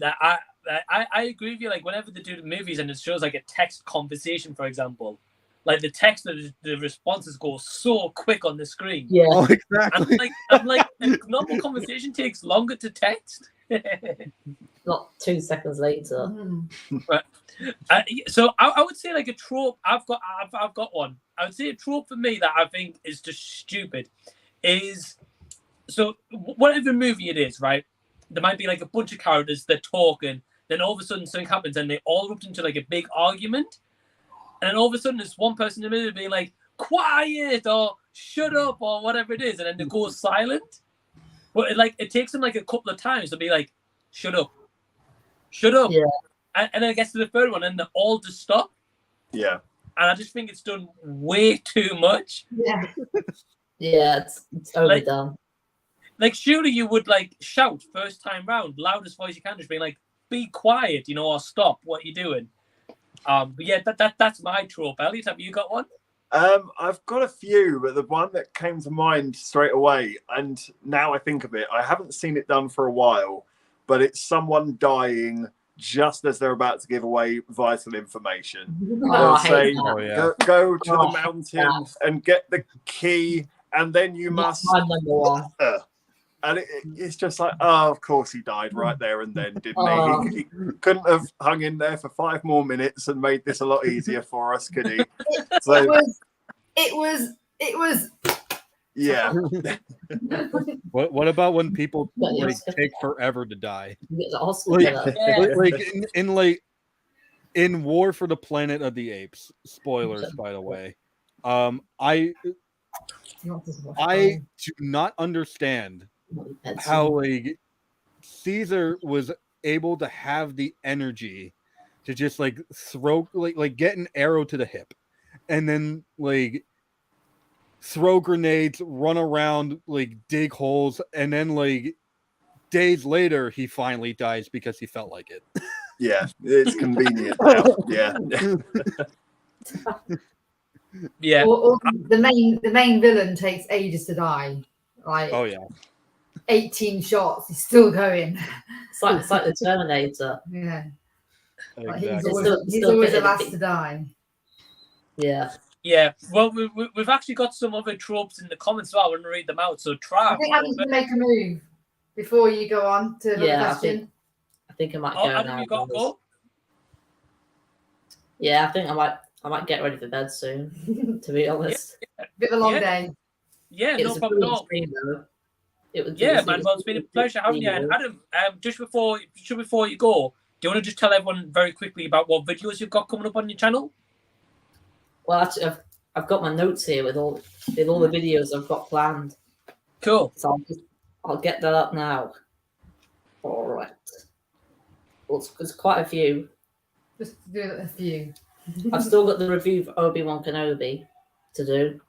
A: I agree with you. Like, whenever they do the movies and it shows like a text conversation, for example, like the text, the responses go so quick on the screen.
C: Yeah.
D: Oh, exactly.
A: I'm like, a normal conversation takes longer to text.
C: Not 2 seconds later.
A: Right. So I would say like a trope. I've got one. I would say a trope for me that I think is just stupid is, so whatever movie it is, right? There might be like a bunch of characters, they're talking, then all of a sudden something happens and they all erupt into like a big argument. And then all of a sudden there's one person in the middle being like, quiet, or shut up, or whatever it is. And then they go silent. But it takes them like a couple of times to be like, shut up.
C: Yeah.
A: And then it gets to the third one and they all just stop.
B: Yeah.
A: And I just think it's done way too much.
E: Yeah.
C: Yeah, it's overdone.
A: Like, surely you would like shout first time round, loudest voice you can, just being like, be quiet, or stop what you're doing. But yeah, that's my trope. Elliot, have you got one?
B: I've got a few, but the one that came to mind straight away, and now I think of it, I haven't seen it done for a while, but it's someone dying just as they're about to give away vital information. They'll say, go to the mountain and get the key, and then you must.
C: My number one.
B: And it's just like, oh, of course he died right there and then, didn't he? He couldn't have hung in there for 5 more minutes and made this a lot easier for us, could he? So
E: It was.
B: Yeah.
D: What about when people like take forever to die? In War for the Planet of the Apes. Spoilers, by the way. I do not understand how like Caesar was able to have the energy to just like throw like get an arrow to the hip and then like throw grenades, run around, like dig holes, and then like days later he finally dies because he felt like it.
B: Yeah, it's convenient now. Yeah.
A: Yeah.
E: Or the main villain takes ages to die. Like,
D: oh yeah.
E: 18 shots, he's still going.
C: It's like the Terminator.
E: Yeah. Like,
D: Exactly.
E: he's always the last to die.
C: Yeah.
A: Yeah. Well, we've actually got some other tropes in the comments as well. I want to read them out. So try.
E: I think I need to make a move before you go on to the question.
C: I think I might go
A: Adam,
C: now.
A: you got to go?
C: Yeah, I think I might get ready for bed soon, to be honest.
E: Bit of a long day.
A: Yeah,
C: It
A: no
C: was a
A: problem at
C: brilliant
A: all.
C: stream, though.
A: Man. Well, it's been a pleasure having you. And Adam, just before you go, do you want to just tell everyone very quickly about what videos you've got coming up on your channel?
C: Well, actually, I've got my notes here with all the videos I've got planned.
A: Cool.
C: So I'll get that up now. All right. Well, it's quite a few.
E: Just do a few.
C: I've still got the review for Obi-Wan Kenobi to do.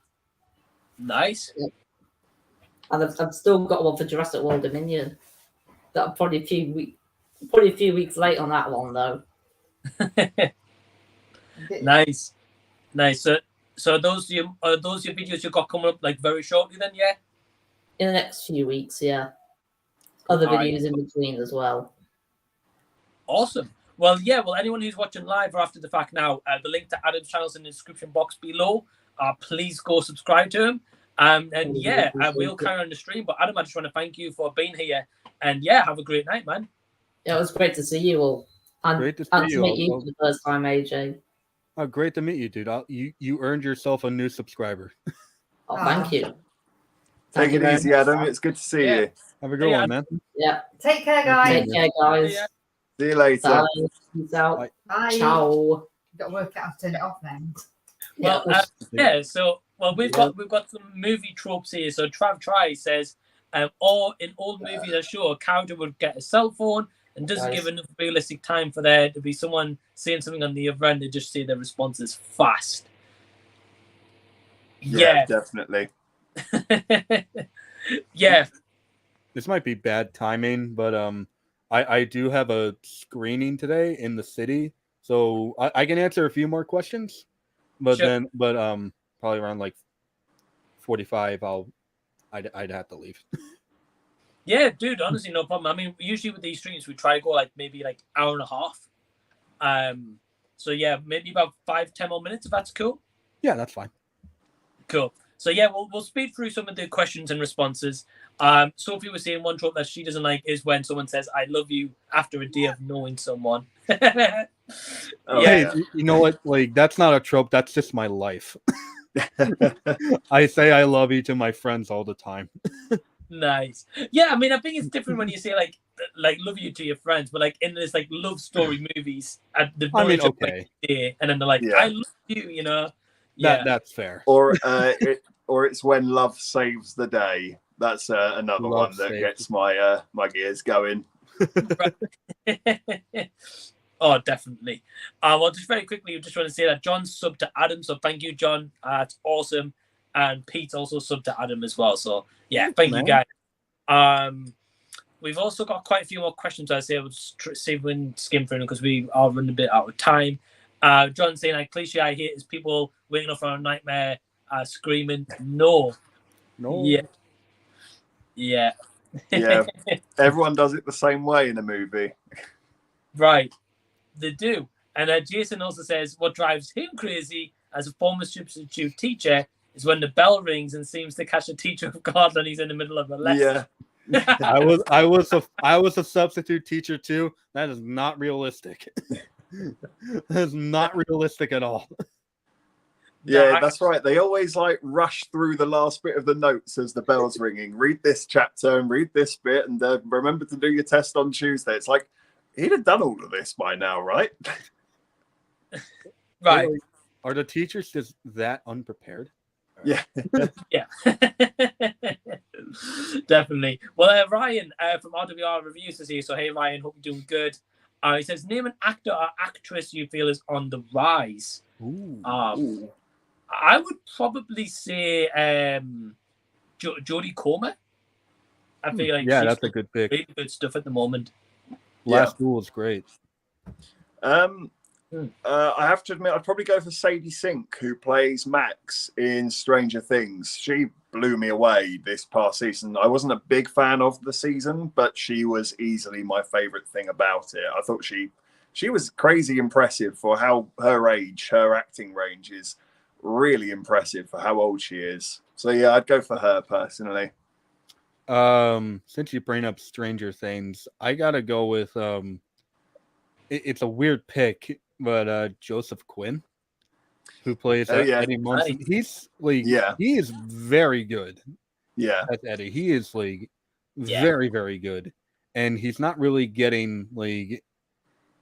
A: Nice.
C: And I've still got one for Jurassic World Dominion. That probably a few weeks late on that one though.
A: Nice. So are those your videos you've got coming up like very shortly then, yeah?
C: In the next few weeks, yeah. Other
A: All
C: videos in between as well.
A: Awesome. Well, yeah. Well, anyone who's watching live or after the fact now, the link to Adam's channel's in the description box below. Please go subscribe to him. And yeah, we'll carry on the stream. But Adam, I just want to thank you for being here. And yeah, have a great night, man.
C: Yeah, it was great to see you all. And
D: Great to see
C: and
D: you
C: to meet
D: all.
C: you for the first time, AJ.
D: Oh, great to meet you, dude. You earned yourself a new subscriber.
C: Oh, thank you.
B: Take
C: Thank you
B: it
C: very
B: easy,
C: much.
B: Adam. It's good to see
A: Yeah.
B: you.
D: Have a good
A: Yeah.
D: one, man.
C: Yeah.
E: Take care, guys.
C: Take care, guys.
A: Yeah.
B: See you later.
C: Bye. Peace out.
D: Bye.
E: Bye.
C: Ciao.
E: You've got to work out how to turn it off then.
A: Well, So we've got some movie tropes here. So Trav Try says, or in old movies, I'm sure a character would get a cell phone and doesn't give enough realistic time for there to be someone saying something on the other end. They just say their responses fast.
B: Yeah, definitely.
A: Yeah.
D: This might be bad timing, but I do have a screening today in the city, so I can answer a few more questions, but
A: Sure.
D: probably around like 45, I'd have to leave.
A: Yeah, dude, honestly, no problem. I mean, usually with these streams, we try to go like maybe like hour and a half. So yeah, maybe about 5-10 more minutes if that's cool.
D: Yeah, that's fine.
A: Cool. So yeah, we'll speed through some of the questions and responses. Sophie was saying one trope that she doesn't like is when someone says "I love you" after a day of knowing someone.
D: Hey, you know what? Like, that's not a trope. That's just my life. I say I love you to my friends all the time.
A: Nice. Yeah, I mean, I think it's different when you say like love you to your friends, but like in this like love story movies, the knowledge of like day, and then they're like, "I love you," you know. Yeah,
D: that's fair.
B: Or it's when love saves the day. That's another one that gets my my gears going.
A: Oh, definitely. Well, just very quickly, I just want to say that John's subbed to Adam, so thank you, John. That's awesome. And Pete also subbed to Adam as well. So yeah, thank you guys. We've also got quite a few more questions. I say we'll see if we can skim through them because we are running a bit out of time. John saying like cliche I hate is people waking up from a nightmare screaming no. Yeah.
B: Everyone does it the same way in a movie.
A: Right, they do. And Jason also says what drives him crazy as a former substitute teacher is when the bell rings and seems to catch a teacher off guard when he's in the middle of a lesson.
B: Yeah.
D: I was a substitute teacher too. That is not realistic. That is not realistic at all.
B: Yeah, that's right. They always like rush through the last bit of the notes as the bell's ringing. Read this chapter and read this bit, and remember to do your test on Tuesday. It's like he'd have done all of this by now, right?
A: Right.
D: Are the teachers just that unprepared?
B: Yeah.
A: Yeah. Definitely. Well, Ryan from RWR Reviews is here. So, hey, Ryan, hope you're doing good. He says, name an actor or actress you feel is on the rise.
D: Ooh.
A: I would probably say Jodie Comer. I feel like
D: that's a good pick.
A: Really good stuff at the moment.
D: Last Duel is great.
B: I have to admit, I'd probably go for Sadie Sink, who plays Max in Stranger Things. She blew me away this past season. I wasn't a big fan of the season, but she was easily my favorite thing about it. I thought she was crazy impressive for how her age, her acting range is really impressive for how old she is. So yeah, I'd go for her personally.
D: Since you bring up Stranger Things, I gotta go with it's a weird pick, but Joseph Quinn, who plays Eddie Munson. He's like, he is very good.
B: Yeah,
D: as Eddie, he is like very, very good, and he's not really getting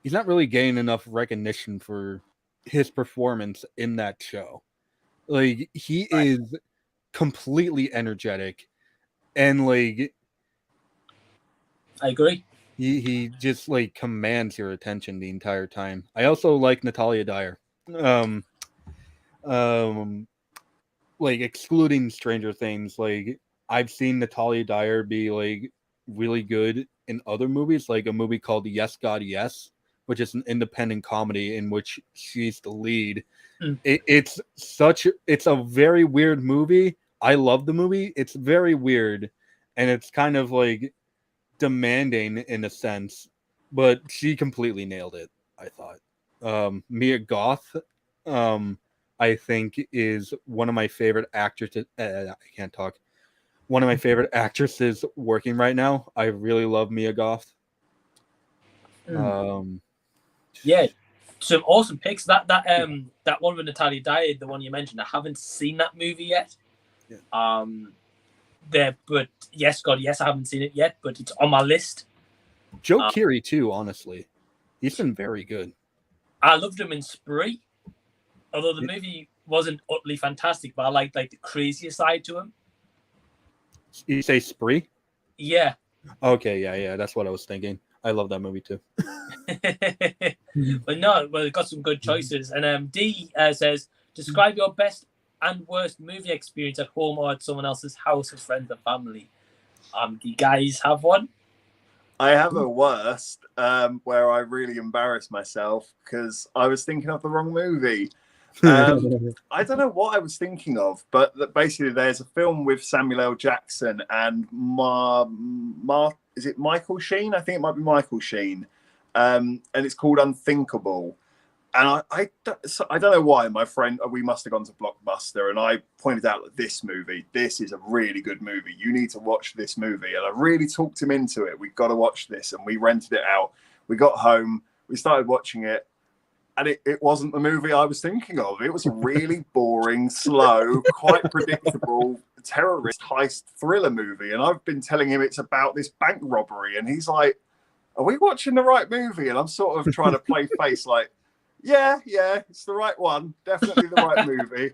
D: enough recognition for his performance in that show. Like, he is completely energetic, and like,
A: I agree.
D: He just like commands your attention the entire time. I also like Natalia Dyer. Like, excluding Stranger Things, like, I've seen Natalia Dyer be like really good in other movies, like a movie called Yes God Yes, which is an independent comedy in which she's the lead. It's a very weird movie. I love the movie. It's very weird, and it's kind of like demanding in a sense, but she completely nailed it, I thought. Mia Goth, I think, is one of my favorite actresses. I can't talk. One of my favorite actresses working right now. I really love Mia Goth.
A: Yeah. some awesome picks. That one with Natalia Dyer, the one you mentioned, I haven't seen that movie yet.
D: Yeah.
A: But yes, I haven't seen it yet, but it's on my list.
D: Joe Keery too, honestly. He's been very good.
A: I loved him in Spree, although the movie wasn't utterly fantastic, but I liked like the crazier side to him.
D: You say Spree?
A: Yeah.
D: Okay, yeah, that's what I was thinking. I love that movie too.
A: But no, well, it got some good choices. And D says, describe your best and worst movie experience at home or at someone else's house with friends and family. Do you guys have one?
B: I have a worst where I really embarrassed myself because I was thinking of the wrong movie. I don't know what I was thinking of, but basically there's a film with Samuel L. Jackson and is it Michael Sheen? I think it might be Michael Sheen. And it's called Unthinkable. And I don't know why, my friend, we must have gone to Blockbuster and I pointed out that this is a really good movie. You need to watch this movie. And I really talked him into it. We've got to watch this. And we rented it out. We got home, we started watching it. And it wasn't the movie I was thinking of. It was a really boring, slow, quite predictable terrorist heist thriller movie. And I've been telling him it's about this bank robbery. And he's like, are we watching the right movie? And I'm sort of trying to play face like, yeah, it's the right one. Definitely the right movie.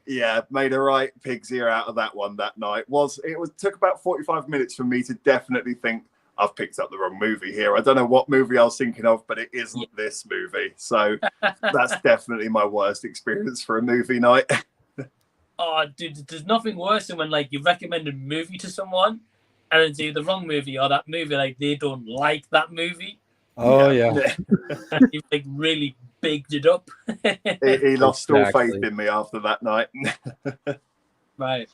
B: Yeah, made a right pig's ear out of that one that night. It took about 45 minutes for me to definitely think, I've picked up the wrong movie here. I don't know what movie I was thinking of, but it isn't this movie. So that's definitely my worst experience for a movie night.
A: Oh, dude, there's nothing worse than when like you recommend a movie to someone and then do the wrong movie or that movie like they don't like that movie.
D: Oh yeah.
A: You've like really bigged it up.
B: He lost all faith in me after that night.
A: Right.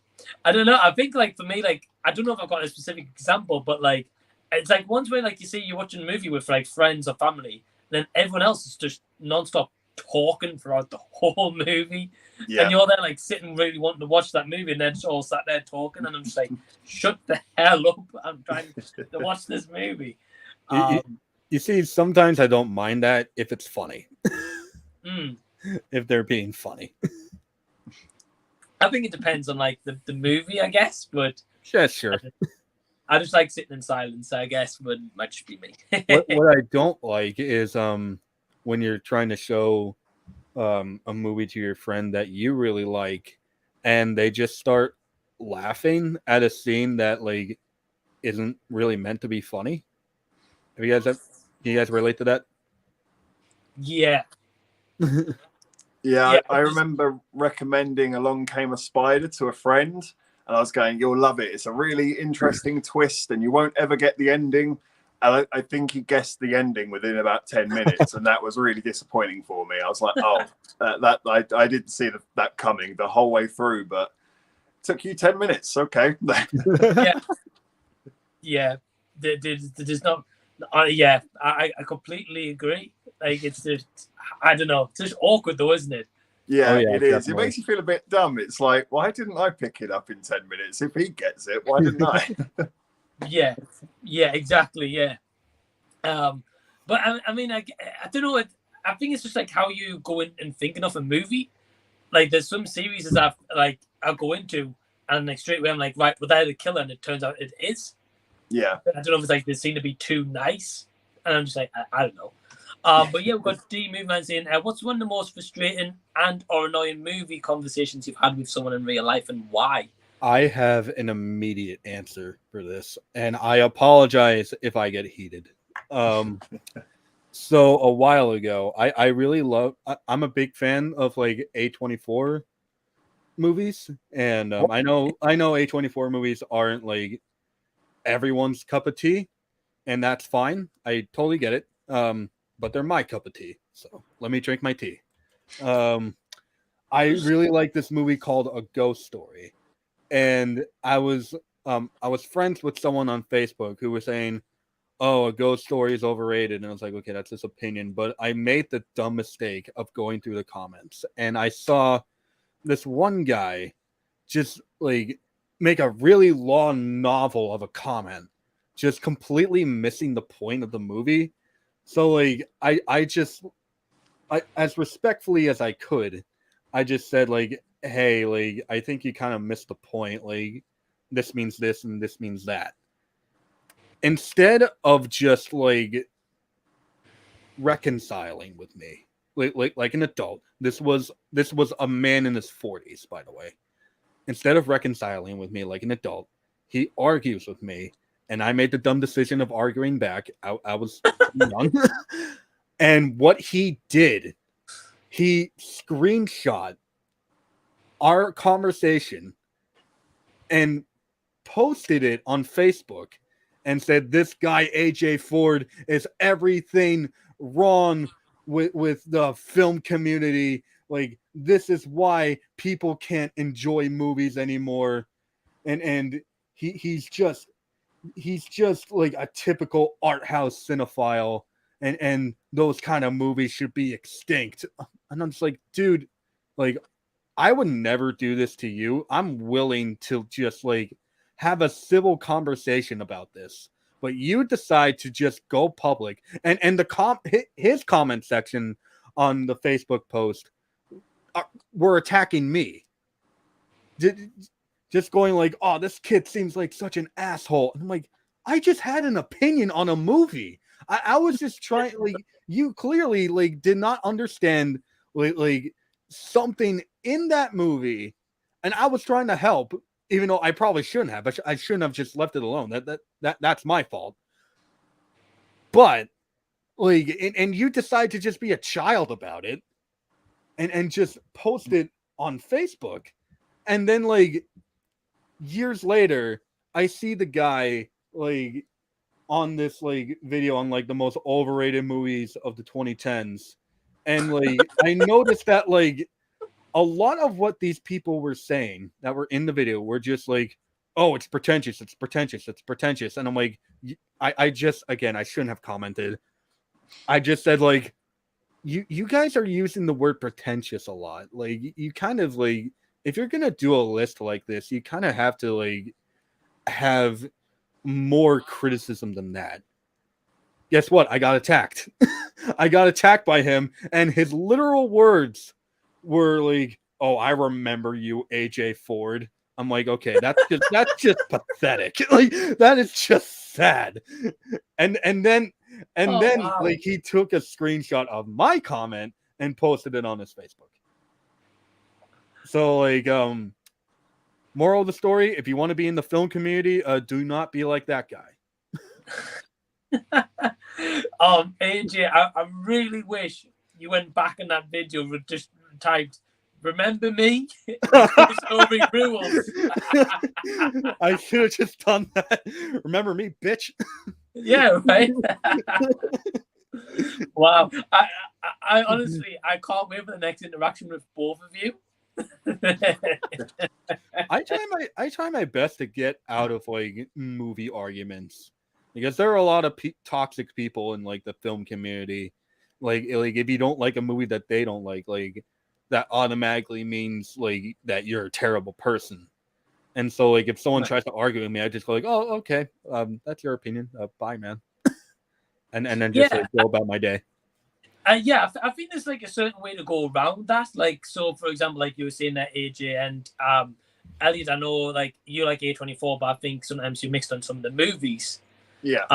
A: I don't know. I think like for me, like I don't know if I've got a specific example, but like it's like ones where like you see you're watching a movie with like friends or family, and then everyone else is just nonstop talking throughout the whole movie. Yeah. And you're there like sitting really wanting to watch that movie, and they're just all sat there talking, and I'm just like, shut the hell up! I'm trying to watch this movie.
D: You see, sometimes I don't mind that if it's funny. If they're being funny.
A: I think it depends on like the movie, I guess, but
D: yeah, sure.
A: I just like sitting in silence, I guess, but it might just be me.
D: what I don't like is when you're trying to show a movie to your friend that you really like, and they just start laughing at a scene that like isn't really meant to be funny. Do you guys relate to that?
A: Yeah.
B: Yeah, I remember recommending Along Came a Spider to a friend, and I was going, you'll love it. It's a really interesting twist, and you won't ever get the ending. And I think he guessed the ending within about 10 minutes, and that was really disappointing for me. I was like, I didn't see that coming the whole way through, but it took you 10 minutes. Okay.
A: Yeah. There's not... I completely agree. Like it's just, I don't know, it's just awkward though, isn't it?
B: Yeah, it is. Definitely. It makes you feel a bit dumb. It's like, why didn't I pick it up in 10 minutes? If he gets it, why didn't I?
A: Yeah, exactly. Yeah. But I mean, I don't know. I think it's just like how you go in and thinking of a movie. Like there's some series that I'll go into and like straight away I'm like, right, well, they're the killer, and it turns out it is.
B: Yeah.
A: I don't know if it's like they seem to be too nice, and I'm just like, I don't know. But yeah, we've got D Movement saying, what's one of the most frustrating and or annoying movie conversations you've had with someone in real life, and why?
D: I have an immediate answer for this, and I apologize if I get heated. So a while ago, I really love. I'm a big fan of like A24 movies, and I know A24 movies aren't like everyone's cup of tea, and that's fine. I totally get it. But they're my cup of tea, so let me drink my tea. I really like this movie called A Ghost Story, and I was friends with someone on Facebook who was saying, "Oh, A Ghost Story is overrated," and I was like, "Okay, that's his opinion." But I made the dumb mistake of going through the comments, and I saw this one guy just like make a really long novel of a comment, just completely missing the point of the movie. So like I as respectfully as I could, I just said like, hey, like I think you kind of missed the point. Like this means this and this means that. Instead of just like reconciling with me, like an adult. This was a man in his 40s, by the way. Instead of reconciling with me like an adult, he argues with me, and I made the dumb decision of arguing back. I was young. And what he did, he screenshot our conversation and posted it on Facebook and said, this guy, AJ Ford, is everything wrong with the film community. Like, this is why people can't enjoy movies anymore. And he's just like a typical art house cinephile. And those kind of movies should be extinct. And I'm just like, dude, like, I would never do this to you. I'm willing to just like have a civil conversation about this, but you decide to just go public and his comment section on the Facebook post were attacking me. Just going like, oh, this kid seems like such an asshole. And I'm like, I just had an opinion on a movie. I was just trying, like, you clearly like did not understand like something in that movie, and I was trying to help, even though I probably shouldn't have. I shouldn't have just left it alone. That's my fault. But like, and you decide to just be a child about it, and just post it on Facebook, and then like years later, I see the guy like on this like video on like the most overrated movies of the 2010s, and like I noticed that like a lot of what these people were saying that were in the video were just like, oh, it's pretentious, and I'm like, I just, again, I shouldn't have commented. I just said like, you guys are using the word pretentious a lot. Like, you kind of like, if you're gonna do a list like this, you kind of have to like have more criticism than that. Guess what? I got attacked. I got attacked by him, and his literal words were like, "Oh, I remember you, AJ Ford." I'm like, okay, that's just pathetic. Like, that is just sad. And then
A: wow.
D: like he took a screenshot of my comment and posted it on his Facebook. So like, moral of the story: if you want to be in the film community, do not be like that guy.
A: AJ, I really wish you went back in that video and just typed, "Remember me?" Over rules.
D: I should have just done that. Remember me, bitch.
A: Yeah, right. Wow. I honestly, I can't wait for the next interaction with both of you.
D: I try my best to get out of like movie arguments, because there are a lot of toxic people in like the film community. Like if you don't like a movie that they don't like that automatically means like that you're a terrible person. And so like if someone tries to argue with me, I just go like, oh, okay, that's your opinion. Bye, man. and then just like go about my day.
A: Yeah, I think there's like a certain way to go around that. Like, so for example, like you were saying that AJ and Elliot, I know like you like A24, but I think sometimes you mixed on some of the movies.
B: Yeah.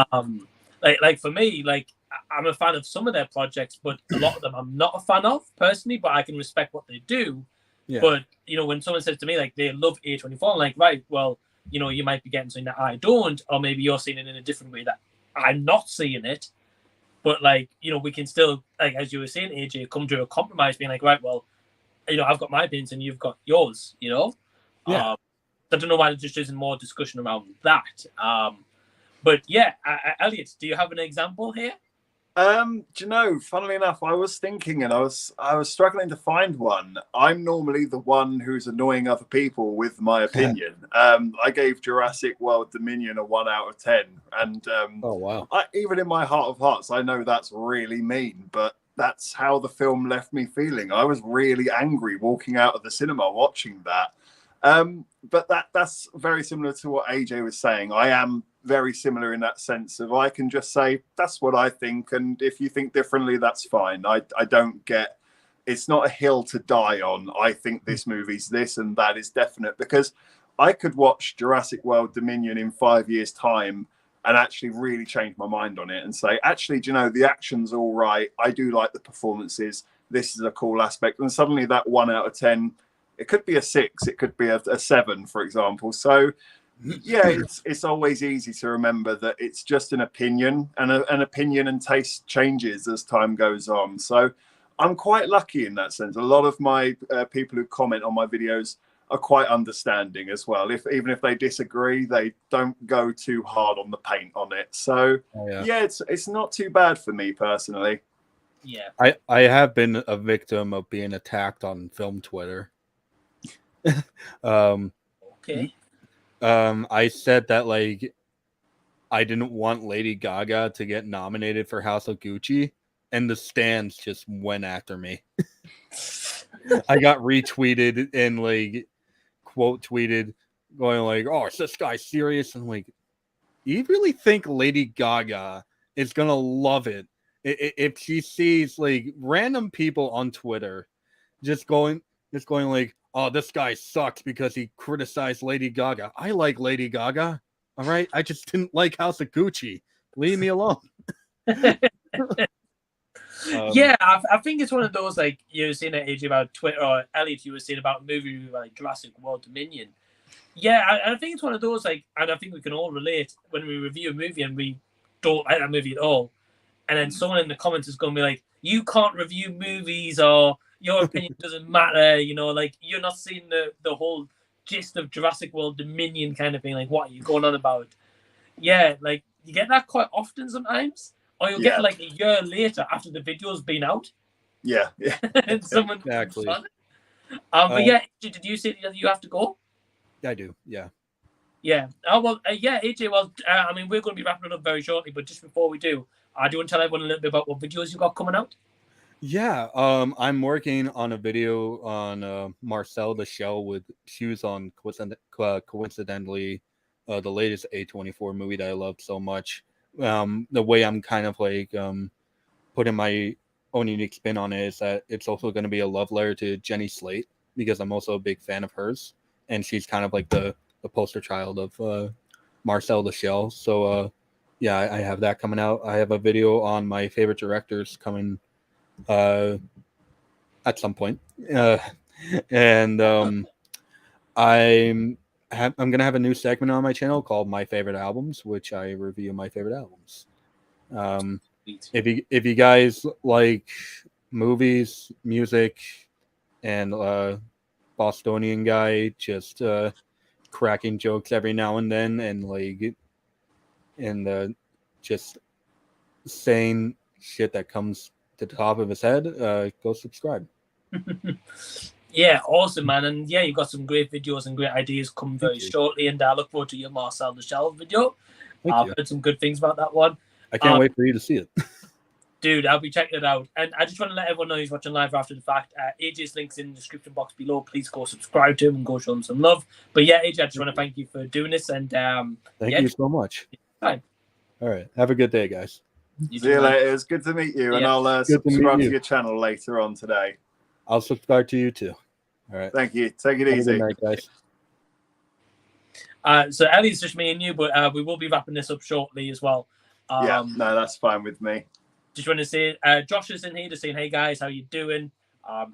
A: Like for me, like I'm a fan of some of their projects, but a lot of them I'm not a fan of personally, but I can respect what they do. Yeah. But you know, when someone says to me like they love A24, I'm like, right, well, you know, you might be getting something that I don't, or maybe you're seeing it in a different way that I'm not seeing it. But like, you know, we can still, like as you were saying, AJ, come to a compromise, being like, right, well, you know, I've got my opinions and you've got yours, you know?
D: Yeah.
A: I don't know why there just isn't more discussion around that. But yeah, Elliot, do you have an example here?
B: Do you know, funnily enough, I was thinking and I was struggling to find one. I'm normally the one who's annoying other people with my opinion. I gave Jurassic World Dominion a 1 out of 10. And
D: oh, wow.
B: Even in my heart of hearts, I know that's really mean, but that's how the film left me feeling. I was really angry walking out of the cinema watching that. But that's very similar to what AJ was saying. I am very similar in that sense of I can just say that's what I think, and if you think differently, that's fine. I don't get, it's not a hill to die on. I think this movie's this and that is definite, because I could watch Jurassic World Dominion in 5 years' time and actually really change my mind on it and say, actually, do you know, the action's all right. I do like the performances. This is a cool aspect. And suddenly that 1 out of 10, it could be a 6, it could be a 7, for example. So yeah, it's always easy to remember that it's just an opinion, and an opinion and taste changes as time goes on. So I'm quite lucky in that sense. A lot of my people who comment on my videos are quite understanding as well. Even if they disagree, they don't go too hard on the paint on it. So yeah, it's not too bad for me personally.
A: Yeah,
D: I have been a victim of being attacked on film Twitter.
A: Okay.
D: I said that like I didn't want Lady Gaga to get nominated for House of Gucci, and the stands just went after me. I got retweeted and like quote tweeted going like, "Oh, is this guy serious?" And I'm like, you really think Lady Gaga is gonna love it if she sees like random people on Twitter just going like, "Oh, this guy sucks because he criticized Lady Gaga." I like Lady Gaga, all right. I just didn't like House of Gucci. Leave me alone.
A: Yeah, I think it's one of those, like you were saying at AJ about Twitter, or Elliot, you were saying about a movie like Jurassic World Dominion. Yeah, I think it's one of those, like, and I think we can all relate when we review a movie and we don't like that movie at all, and then someone in the comments is going to be like, "You can't review movies, or your opinion doesn't matter," you know, like you're not seeing the whole gist of Jurassic World Dominion kind of thing. Like, what are you going on about? Yeah, like you get that quite often sometimes, or you'll get it like a year later after the video's been out.
B: Yeah.
A: And someone
D: exactly.
A: But yeah, did you say that you have to go?
D: I do. Yeah.
A: Yeah. Oh well. Yeah, AJ. Well, I mean, we're going to be wrapping it up very shortly, but just before we do, do you want to tell everyone a little bit about what videos you got coming out?
D: Yeah, I'm working on a video on Marcel the Shell with shoes on, coincidentally, the latest A24 movie that I loved so much. The way I'm kind of like putting my own unique spin on it is that it's also going to be a love letter to Jenny Slate, because I'm also a big fan of hers, and she's kind of like the poster child of Marcel the Shell. So yeah, I have that coming out. I have a video on my favorite directors coming at some point, and I'm gonna have a new segment on my channel called My Favorite Albums, which I review my favorite albums. If you guys like movies, music, and Bostonian guy just cracking jokes every now and then, and just saying shit that comes to the top of his head, go subscribe.
A: Yeah, awesome, man. And yeah, you've got some great videos and great ideas coming very shortly, and I look forward to your Marcel the Shell video. I've heard some good things about that one.
D: I can't wait for you to see it.
A: Dude, I'll be checking it out. And I just want to let everyone know who's watching live after the fact. AJ's link's in the description box below. Please go subscribe to him and go show him some love. But yeah, AJ, I just want to thank you for doing this. And
D: thank you so much.
A: Fine.
D: All right. Have a good day, guys.
B: See you later. It was good to meet you. And I'll subscribe to your channel later on today.
D: I'll subscribe to you too. All right.
B: Thank you. Take it easy.
D: Good night, guys.
A: So Ellie's just me and you, but we will be wrapping this up shortly as well.
B: Yeah, no, that's fine with me.
A: Just want to say, Josh is in here just saying, "Hey guys, how you doing?"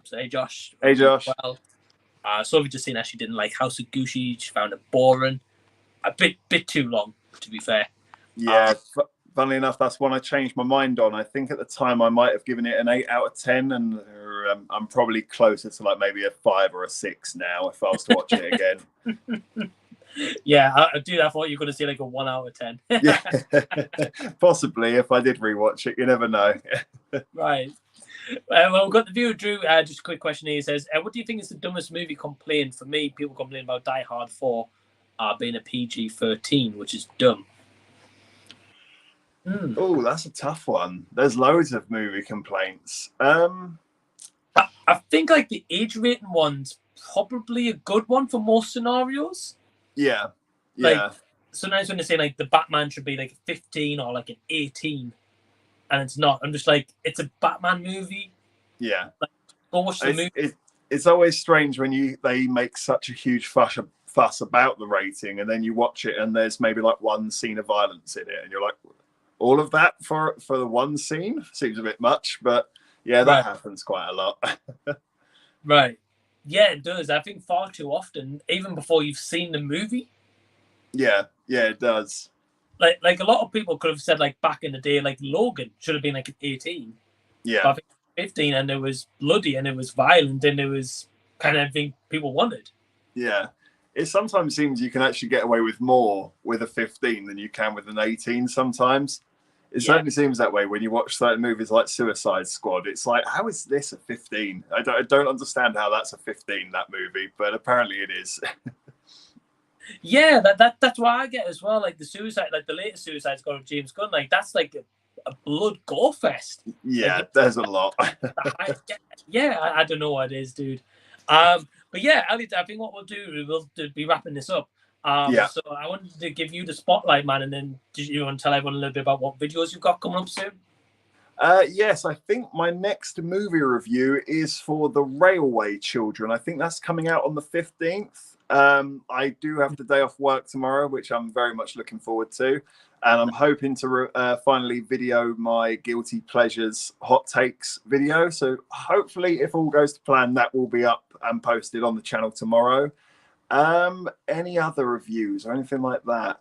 A: So hey Josh.
B: Hey Josh.
A: Well, Sophie just saying that she didn't like House of Gucci. She found it boring, a bit too long, to be fair.
B: Yeah, funnily enough, that's one I changed my mind on. I think at the time I might have given it an 8 out of 10, and I'm probably closer to like maybe a 5 or a 6 now if I was to watch it again.
A: Yeah, I thought you were going to say like a 1 out of 10.
B: Yeah, possibly if I did rewatch it. You never know.
A: Right. Well, we've got the viewer Drew. Just a quick question here. He says, "What do you think is the dumbest movie complaint?" For me, people complain about Die Hard 4 being a PG-13, which is dumb.
B: Oh, that's a tough one. There's loads of movie complaints.
A: I think like the age rating one's probably a good one for most scenarios.
B: Yeah.
A: Like, sometimes when they say like the Batman should be like 15 or like an 18, and it's not. I'm just like, it's a Batman movie.
B: Yeah.
A: Like, go watch the movie.
B: It's always strange when they make such a huge fuss about the rating, and then you watch it and there's maybe like one scene of violence in it, and you're like, all of that for the one scene seems a bit much, but yeah, that happens quite a lot.
A: Right. Yeah, it does. I think far too often, even before you've seen the movie.
B: Yeah, it does.
A: Like a lot of people could have said like back in the day, like Logan should have been like 18.
B: Yeah.
A: But I think 15, and it was bloody and it was violent and it was kind of everything people wanted.
B: Yeah. It sometimes seems you can actually get away with more with a 15 than you can with an 18 sometimes. It certainly seems that way when you watch certain movies like Suicide Squad. It's like, how is this a 15? I don't understand how that's a 15, that movie, but apparently it is.
A: Yeah, that's what I get as well. Like the latest Suicide Squad of James Gunn, like that's like a blood gore fest.
B: Yeah,
A: like,
B: there's a lot.
A: I don't know what it is, dude. But yeah, Elliot, I think what we'll do, we'll be wrapping this up. So I wanted to give you the spotlight, man, and then you want to tell everyone a little bit about what videos you've got coming up soon?
B: Yes, I think my next movie review is for The Railway Children. I think that's coming out on the 15th. I do have the day off work tomorrow, which I'm very much looking forward to. And I'm hoping to finally video my Guilty Pleasures Hot Takes video. So hopefully, if all goes to plan, that will be up and posted on the channel tomorrow. Any other reviews or anything like that?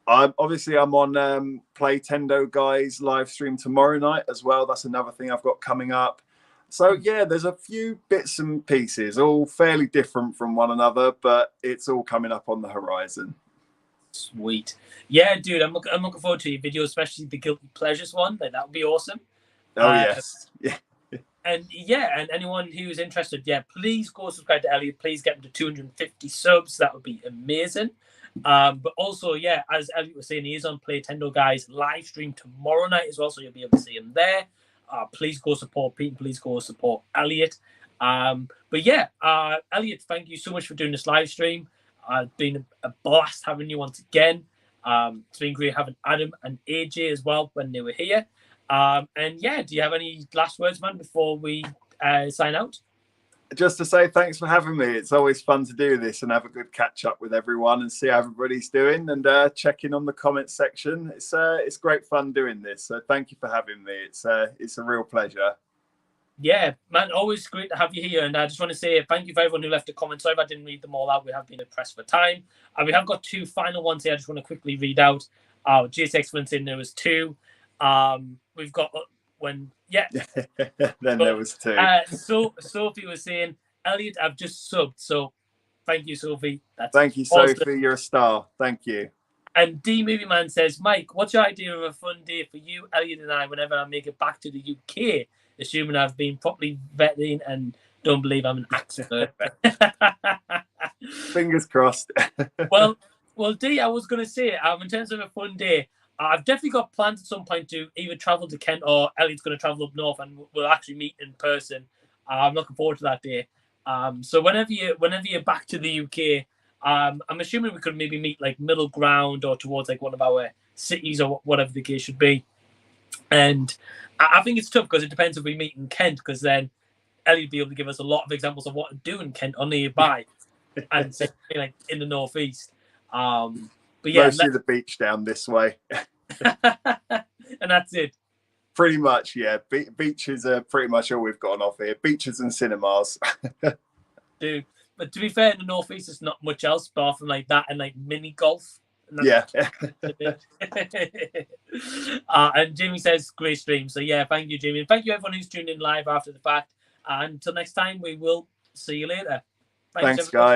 B: I'm on Playtendo Guys live stream tomorrow night as well. That's another thing I've got coming up. So yeah, there's a few bits and pieces, all fairly different from one another, but it's all coming up on the horizon.
A: Sweet. Yeah, dude, I'm looking forward to your video, especially the Guilty Pleasures one. Like, that would be awesome.
B: Oh yes. Yeah.
A: And anyone who's interested, please go subscribe to Elliot. Please get him to 250 subs. That would be amazing. But also, as Elliot was saying, he is on Playtendo Guys live stream tomorrow night as well, so you'll be able to see him there. Please go support Pete and please go support Elliot. Elliot, thank you so much for doing this live stream. It's been a blast having you once again. It's been great having Adam and AJ as well when they were here. Do you have any last words, man, before we sign out?
B: Just to say thanks for having me. It's always fun to do this and have a good catch up with everyone and see how everybody's doing and check in on the comments section. It's great fun doing this. So thank you for having me. It's a real pleasure.
A: Yeah, man, always great to have you here. And I just want to say thank you for everyone who left a comment. Sorry if I didn't read them all out. We have been pressed for time. We have got two final ones here. I just want to quickly read out. GSX went in, there was two. We've got then
B: there was two.
A: So Sophie was saying, Elliot, I've just subbed. So thank you, Sophie.
B: Thank you, Sophie. You're a star. Thank you.
A: And D Movie Man says, Mike, what's your idea of a fun day for you, Elliot, and I whenever I make it back to the UK, assuming I've been properly vetted and don't believe I'm an expert?
B: Fingers crossed.
A: Well, D, I was going to say, in terms of a fun day, I've definitely got plans at some point to either travel to Kent or Elliot's going to travel up north and we'll actually meet in person. I'm looking forward to that day. So whenever you're back to the UK, I'm assuming we could maybe meet like middle ground or towards like one of our cities or whatever the case should be. And I think it's tough because it depends if we meet in Kent, because then Elliot will be able to give us a lot of examples of what to do in Kent or nearby and say, like in the northeast. But yeah,
B: mostly the beach down this way.
A: And that's it.
B: Pretty much, yeah. Beaches are pretty much all we've got on offer here. Beaches and cinemas.
A: Dude, but to be fair, in the northeast, there's not much else apart from like that and like mini golf.
B: Yeah.
A: And Jamie says great stream. So yeah, thank you, Jamie. And thank you everyone who's tuned in live after the fact. And until next time, we will see you later.
B: Thanks guys.